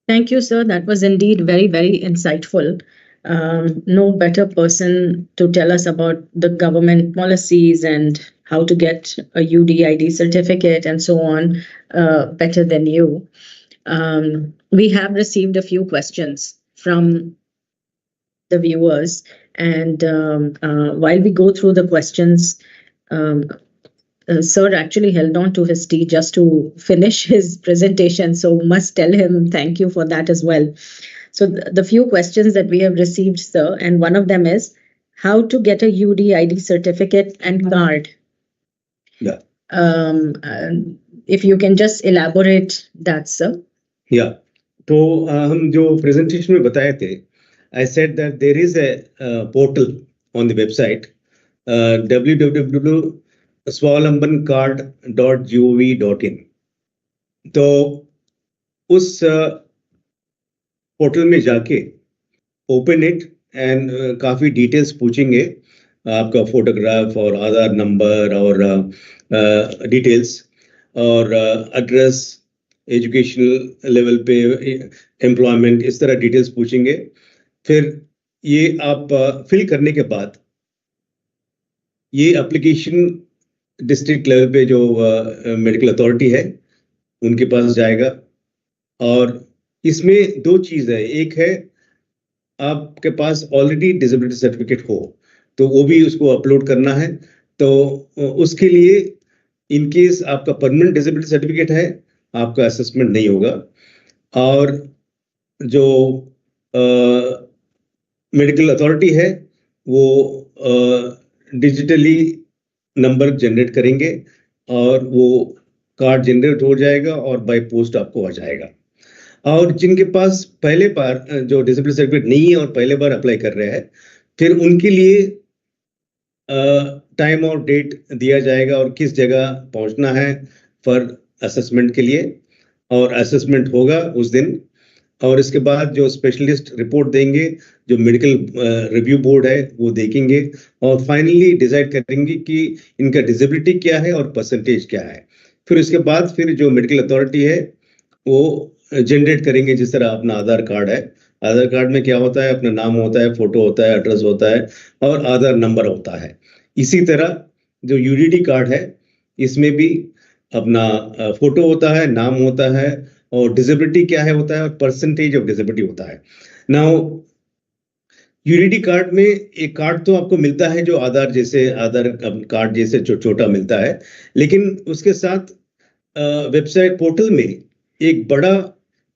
Thank you, sir. That was indeed very, very insightful. No better person to tell us about the government policies and how to get a UDID certificate and so on better than you. We have received a few questions from the viewers, and while we go through the questions, sir actually held on to his tea just to finish his presentation, so must tell him thank you for that as well. So the few questions that we have received, sir, and one of them is how to get a UDID certificate and card. Yeah. If you can just elaborate that, sir. Yeah. तो हम जो presentation में बताए थे, I said that there is a portal on the website, www.swalambancard.gov.in. तो उस portal में जाके ओपन इट एंड काफी डिटेल्स पूछेंगे, आपका फोटोग्राफ और आधार नंबर और डिटेल्स और एड्रेस, एजुकेशनल लेवल पे, एम्प्लॉयमेंट, इस तरह डिटेल्स पूछेंगे. फिर ये आप फिल करने के बाद ये एप्लीकेशन डिस्ट्रिक्ट लेवल पे जो मेडिकल अथॉरिटी है उनके पास जाएगा. और इसमें दो चीज है, एक है आपके पास ऑलरेडी डिसेबिलिटी सर्टिफिकेट हो तो वो भी उसको अपलोड करना है. तो उसके लिए इन केस आपका परमानेंट डिसेबिलिटी सर्टिफिकेट है, आपका असेसमेंट नहीं होगा. और जो मेडिकल अथॉरिटी है वो डिजिटली नंबर जनरेट करेंगे और वो कार्ड जनरेट हो जाएगा और बाय पोस्ट आपको आ जाएगा. और जिनके पास पहले बार जो डिसेबिलिटी सर्टिफिकेट नहीं है और पहले बार अप्लाई कर रहे हैं, फिर उनके लिए टाइम और डेट दिया जाएगा और किस जगह पहुंचना है फॉर असेसमेंट के लिए, और असेसमेंट होगा उस दिन. और इसके बाद जो स्पेशलिस्ट रिपोर्ट देंगे, जो मेडिकल रिव्यू बोर्ड है वो देखेंगे और फाइनली डिसाइड करेंगे कि इनका डिसेबिलिटी क्या है और परसेंटेज क्या है. फिर उसके बाद फिर जो मेडिकल अथॉरिटी है वो जनरेट करेंगे. जिस तरह अपना आधार कार्ड है, आधार कार्ड में क्या होता है, अपना नाम होता है, फोटो होता है, एड्रेस होता है और आधार नंबर होता है. इसी तरह जो यूडीडी कार्ड है इसमें भी अपना फोटो होता है, नाम होता है और डिसेबिलिटी क्या है होता है और परसेंटेज ऑफ डिसेबिलिटी होता है. नाउ यूडीडी कार्ड में एक कार्ड तो आपको मिलता है जो आधार जैसे, आधार कार्ड जैसे छोटा मिलता है, लेकिन उसके साथ वेबसाइट पोर्टल में एक बड़ा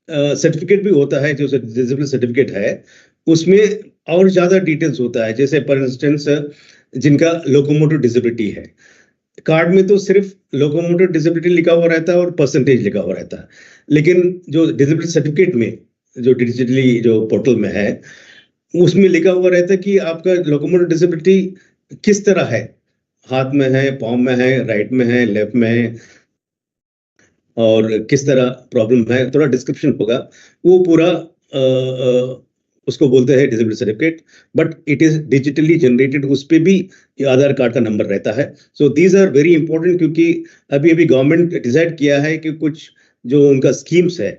सर्टिफिकेट भी होता है जो डिसेबिलिटी सर्टिफिकेट है. उसमें और ज्यादा डिटेल्स होता है. जैसे फॉर इंस्टेंस जिनका लोकोमोटिव डिसेबिलिटी है कार्ड में तो सिर्फ लोकोमोटर डिसेबिलिटी लिखा हुआ रहता है और परसेंटेज लिखा हुआ रहता है, लेकिन जो डिसेबिलिटी सर्टिफिकेट में जो डिजिटली जो पोर्टल में है उसमें लिखा हुआ रहता है कि आपका लोकोमोटर डिसेबिलिटी किस तरह है, हाथ में है, पाँव में है, राइट में है, लेफ्ट में है, और किस तरह प्रॉब्लम है, थोड़ा डिस्क्रिप्शन होगा। वो पूरा उसको बोलते हैं disability certificate, but it is digitally generated, उस पर भी आधार कार्ड का नंबर रहता है। So these are very important, क्योंकि अभी अभी गवर्नमेंट डिसाइड किया है कि कुछ जो उनका स्कीम्स है,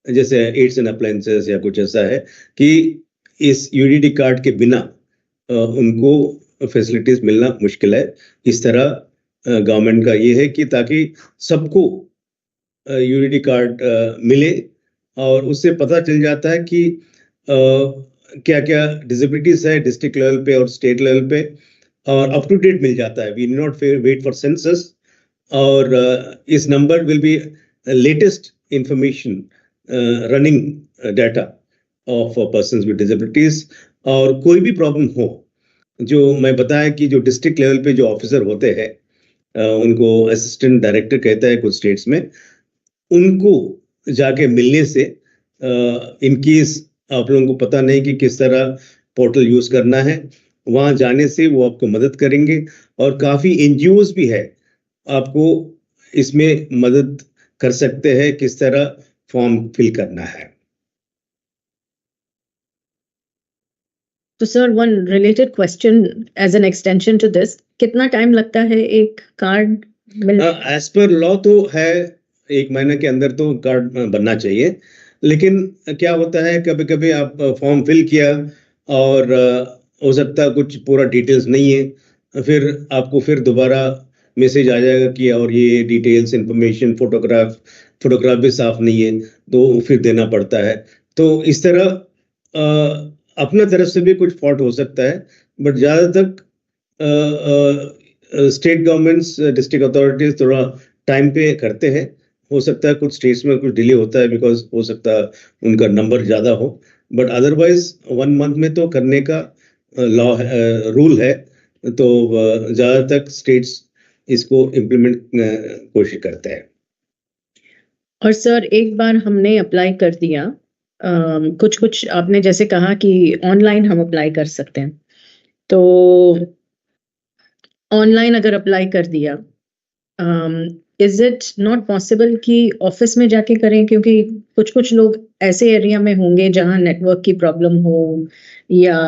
जैसे एड्स एंड अप्लायंसेस या कुछ ऐसा है, कि इस यूडीडी कार्ड के बिना उनको फैसिलिटीज मिलना मुश्किल है। इस तरह गवर्नमेंट का ये है कि ताकि सबको यूडीडी कार्ड मिले, और उससे पता चल जाता है कि क्या क्या डिसेबिलिटीज है डिस्ट्रिक्ट लेवल पे और स्टेट लेवल पे, और अप टू डेट मिल जाता है। We need not wait for census, और इस number will be latest information running data of persons with disabilities. और कोई भी प्रॉब्लम हो, जो मैं बताया कि जो डिस्ट्रिक्ट लेवल पे जो ऑफिसर होते हैं उनको असिस्टेंट डायरेक्टर कहता है कुछ स्टेट्स में, उनको जाके मिलने से इन केस आप लोगों को पता नहीं कि किस तरह पोर्टल यूज करना है, वहां जाने से वो आपको मदद करेंगे। और काफी एनजीओज भी है आपको इसमें मदद कर सकते हैं किस तरह फॉर्म फिल करना है। तो sir, one related question as an extension to this, कितना टाइम लगता है एक कार्ड मिलने? एज पर लॉ तो है 1 महीने के अंदर तो कार्ड बनना चाहिए, लेकिन क्या होता है कभी कभी आप फॉर्म फिल किया और हो सकता है कुछ पूरा डिटेल्स नहीं है, फिर आपको फिर दोबारा मैसेज आ जाएगा कि और ये डिटेल्स इंफॉर्मेशन फोटोग्राफ भी साफ नहीं है, तो फिर देना पड़ता है। तो इस तरह अपना तरफ से भी कुछ फॉल्ट हो सकता है, बट ज़्यादा तक स्टेट गवर्नमेंट्स डिस्ट्रिक्ट अथॉरिटीज थोड़ा टाइम पे करते हैं। हो सकता है कुछ स्टेट्स में कुछ डिले होता है बिकॉज हो सकता है उनका नंबर ज़्यादा हो, बट अदरवाइज 1 मंथ में तो करने का लॉ रूल है। तो ज़्यादा तक स्टेट्स इसको इम्प्लीमेंट कोशिश करते हैं। और सर, एक बार हमने अप्लाई कर दिया, कुछ आपने जैसे कहा कि ऑनलाइन हम अप्लाई कर सकते हैं, तो ऑनलाइन अगर अप्लाई कर दिया, इज इट नॉट पॉसिबल कि ऑफिस में जाके करें? क्योंकि कुछ लोग ऐसे एरिया में होंगे जहां नेटवर्क की प्रॉब्लम हो, या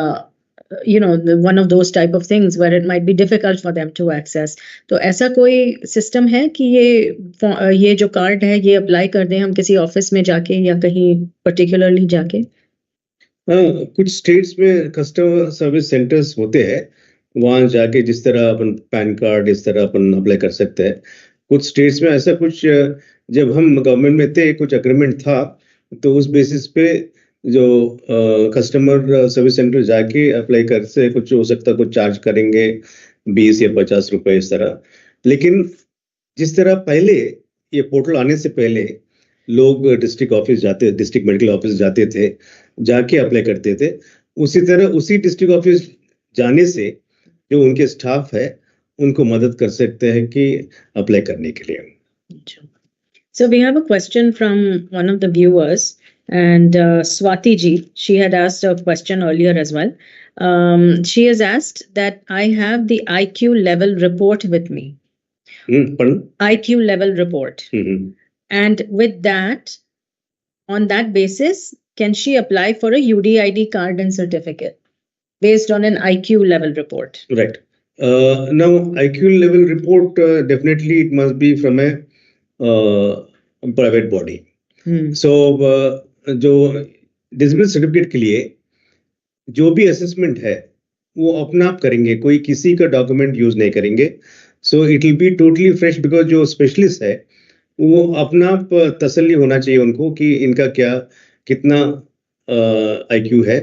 one of those type of things where it might be difficult for them to access. तो ऐसा कोई सिस्टम है कि ये जो कार्ड है ये अप्लाई कर दें हम किसी ऑफिस में जाके या कहीं पर्टिकुलरली जाके? कुछ स्टेट्स में कस्टमर सर्विस सेंटर्स होते हैं, वहां जाके जिस तरह अपन पैन कार्ड इस तरह अपन अप्लाई कर सकते हैं। कुछ स्टेट्स में ऐसा कुछ जब हम गवर्नमेंट में थे कुछ एग्रीमेंट था, तो उस बेसिस पे जो कस्टमर सर्विस सेंटर जाके अप्लाई कर से कुछ हो सकता कुछ चार्ज करेंगे 20 या 50 रुपए इस तरह। लेकिन जिस तरह पहले ये पोर्टल आने से पहले लोग डिस्ट्रिक्ट मेडिकल ऑफिस जाते थे, जाके अप्लाई करते थे, उसी तरह उसी डिस्ट्रिक्ट ऑफिस जाने से जो उनके स्टाफ है उनको मदद कर सकते हैं कि अप्लाई करने के लिए। So we have a question from one of the viewers, and Swati ji, she had asked a question earlier as well. She has asked that I have the IQ level report with me. Pardon? IQ level report. And with that, on that basis, can she apply for a UDID card and certificate based on an IQ level report? Right. Now, IQ level report, definitely it must be from a private body. So जो disability certificate के लिए जो भी assessment है वो अपना आप करेंगे, कोई किसी का डॉक्यूमेंट यूज नहीं करेंगे। So it will be totally fresh, because जो स्पेशलिस्ट है वो अपना आप तसल्ली होना चाहिए उनको कि इनका कितना IQ है।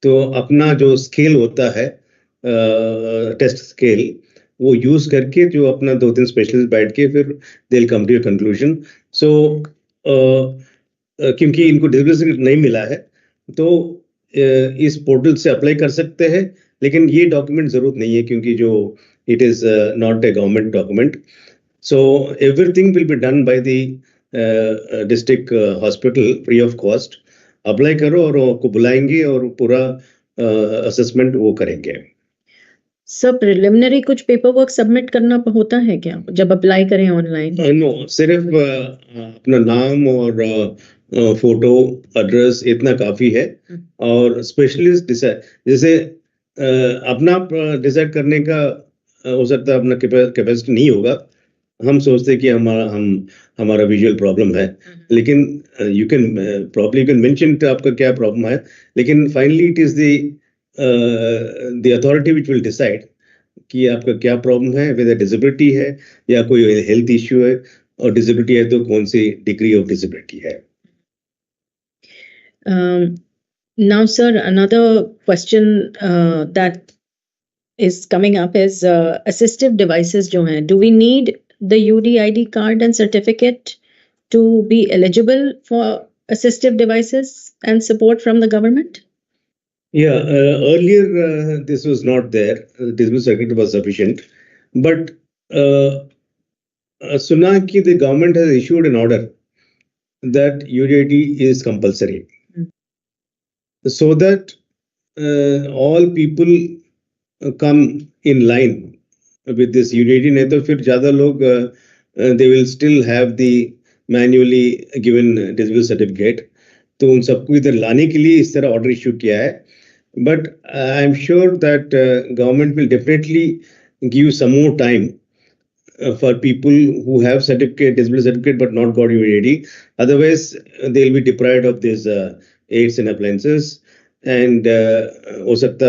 तो अपना जो स्केल होता है टेस्ट स्केल वो यूज करके जो अपना 2-3 स्पेशलिस्ट बैठ के फिर they will come to conclusion. So क्योंकि इनको डिसेबिलिटी नहीं मिला है तो इस पोर्टल से अप्लाई कर सकते हैं, लेकिन ये डॉक्यूमेंट जरूरत नहीं है क्योंकि जो It is not a government document. So everything will be done by the district hospital free of cost. Apply करो और आपको बुलाएंगे और पूरा असेसमेंट वो करेंगे. सर प्रिलिमिनरी कुछ पेपर वर्क सबमिट करना होता है क्या जब अप्लाई करें ऑनलाइन? नो, सिर्फ अपना नाम और फोटो एड्रेस इतना काफी है. और स्पेशलिस्ट जैसे अपना डिसाइड करने का हो सकता है अपना कैपेसिटी नहीं होगा. हम सोचते हैं कि हमारा विजुअल प्रॉब्लम है, लेकिन यू कैन मेंशन आपका क्या प्रॉब्लम है, लेकिन finally it is the authority which will decide कि आपका क्या प्रॉब्लम है, वेदर डिसेबिलिटी है या कोई हेल्थ इश्यू है, और डिसेबिलिटी है तो कौन सी डिग्री ऑफ डिसेबिलिटी है. Now, sir, another question that is coming up is assistive devices जो हैं. Do we need the UDID card and certificate to be eligible for assistive devices and support from the government? Yeah, earlier this was not there. The disability certificate was sufficient, but Suna ki the government has issued an order that UDID is compulsory, so that all people come in line with this UDID. नहीं तो फिर ज़्यादा लोग they will still have the manually given disability certificate. तो उन सबको इधर लाने के लिए इस तरह ऑर्डर इशू किया है. But I am sure that government will definitely give some more time for people who have disability certificate but not got UDID. Otherwise, they will be deprived of these aids and appliances. And हो सकता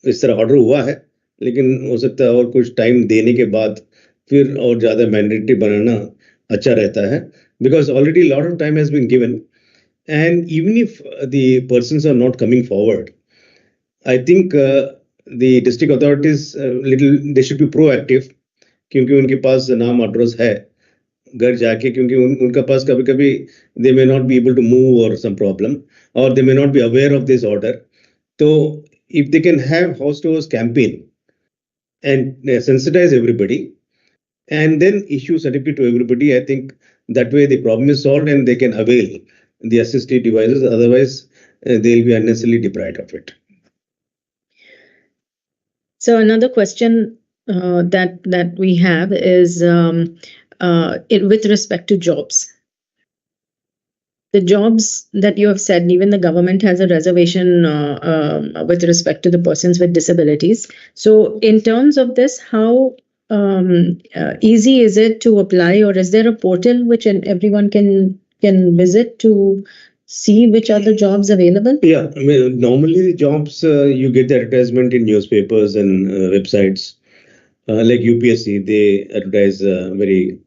इस तरह order हुआ है, लेकिन हो सकता है और कुछ टाइम देने के बाद फिर और ज़्यादा मैंडेटरी बनाना अच्छा रहता है, because already a lot of time has been given. And even if the persons are not coming forward, I think the district authorities they should be proactive, क्योंकि उनके पास नाम एड्रेस है घर जाके, क्योंकि उनका पास कभी कभी they may not be able to move or some problem, or they may not be aware of this order. So if they can have house to house campaign and sensitize everybody and then issue certificate to everybody, I think that way the problem is solved and they can avail the assistive devices. Otherwise, they'll be unnecessarily deprived of it. So another question that we have is with respect to jobs. The jobs that you have said, even the government has a reservation with respect to the persons with disabilities. So in terms of this, how easy is it to apply, or is there a portal which everyone can visit to see which are the jobs available? Yeah, I mean, normally the jobs you get the advertisement in newspapers and websites like UPSC. They advertise very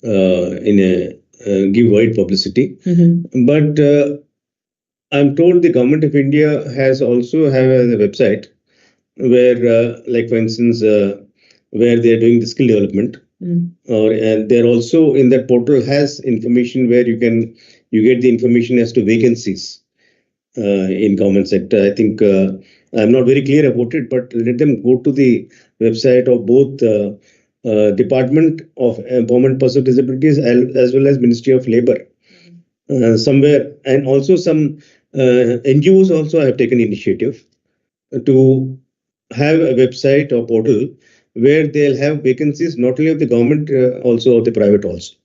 in a give wide publicity. But I'm told the government of India has also have a website where, like for instance, where they are doing the skill development, and they're also in that portal has information where you get the information as to vacancies in government sector. I think I'm not very clear about it, but let them go to the website of both Department of Empowerment Persons with Disabilities as well as Ministry of Labor somewhere, and also some NGOs also have taken initiative to have a website or portal where they'll have vacancies not only of the government, also of the private also.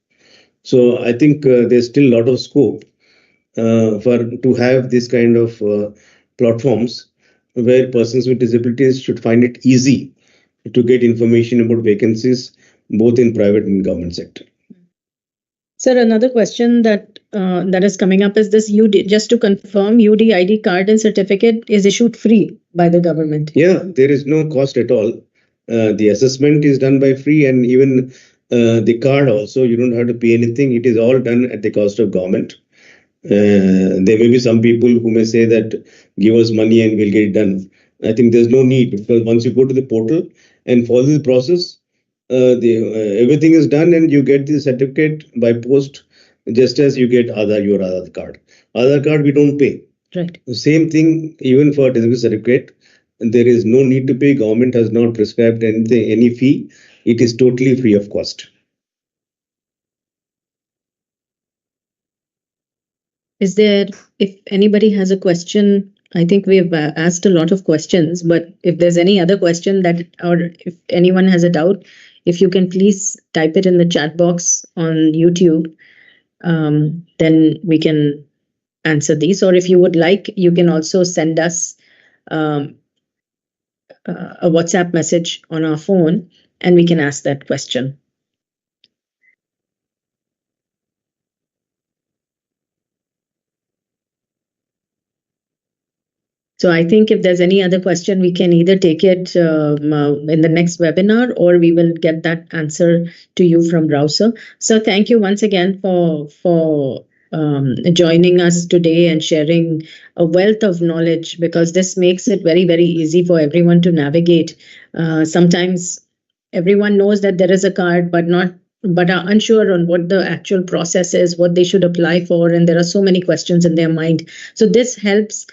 So I think there's still a lot of scope to have this kind of platforms where persons with disabilities should find it easy to get information about vacancies both in private and government sector. Sir, another question that is coming up is this: just to confirm, UDID card and certificate is issued free by the government? Yeah, there is no cost at all. The assessment is done by free, and even the card also, you don't have to pay anything. It is all done at the cost of government. There may be some people who may say that give us money and we'll get it done. I think there's no need, because once you go to the portal and follow the process, everything is done and you get the certificate by post, just as you get your Aadhaar card. Aadhaar card we don't pay. Right. Same thing even for disability certificate. There is no need to pay. Government has not prescribed any fee. It is totally free of cost. Is there, if anybody has a question, I think we've asked a lot of questions, but if there's any other question that, or if anyone has a doubt, if you can please type it in the chat box on YouTube, then we can answer these. Or if you would like, you can also send us a WhatsApp message on our phone and we can ask that question. So I think if there's any other question, we can either take it in the next webinar, or we will get that answer to you from browser. So thank you once again for joining us today and sharing a wealth of knowledge, because this makes it very, very easy for everyone to navigate. Sometimes everyone knows that there is a card, but are unsure on what the actual process is, what they should apply for, and there are so many questions in their mind. So this helps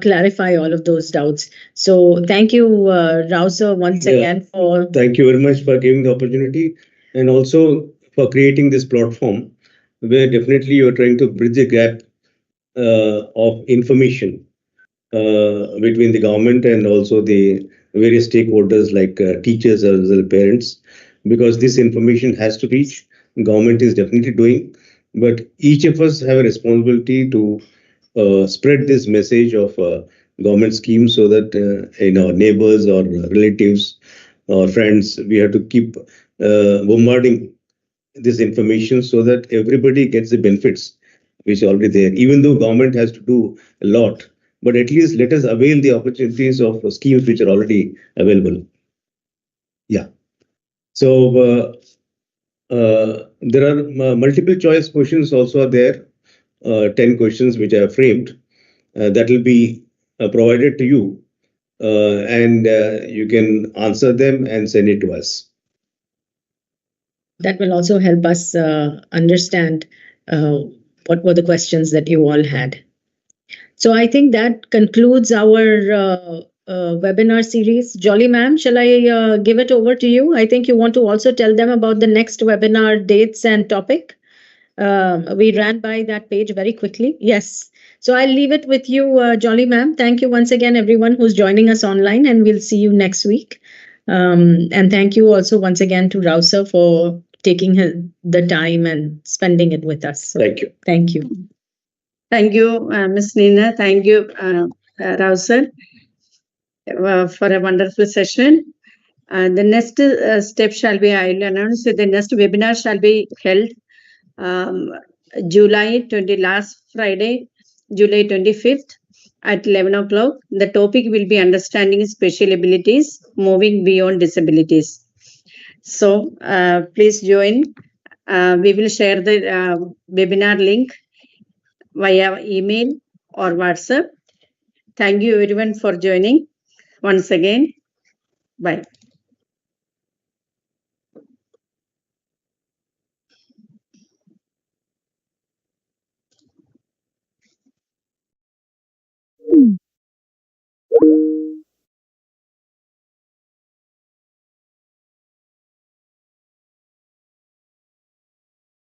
clarify all of those doubts. So thank you, Rao sir, once again for. Thank you very much for giving the opportunity, and also for creating this platform where definitely you are trying to bridge a gap of information between the government and also the various stakeholders like teachers as well as parents, because this information has to reach. Government is definitely doing, but each of us have a responsibility to spread this message of government schemes, so that neighbors or relatives or friends, we have to keep bombarding this information so that everybody gets the benefits which are already there. Even though government has to do a lot, but at least let us avail the opportunities of schemes which are already available. Yeah. So there are multiple choice questions also are there. 10 questions which I have framed that will be provided to you, and you can answer them and send it to us. That will also help us understand what were the questions that you all had. So I think that concludes our webinar series. Jolly ma'am, shall I give it over to you? I think you want to also tell them about the next webinar dates and topic. We ran by that page very quickly. Yes. So I'll leave it with you, Jolly ma'am. Thank you once again, everyone who's joining us online, and we'll see you next week. And thank you also once again to Rao sir for taking the time and spending it with us. So, thank you. Thank you. Thank you, Ms. Nina. Thank you, Rao sir, for a wonderful session. The next step shall be, I will announce that the next webinar shall be held July 20, last Friday, July 25th at 11 o'clock. The topic will be understanding special abilities, moving beyond disabilities. So please join. We will share the webinar link via email or WhatsApp. Thank you everyone for joining once again. Bye.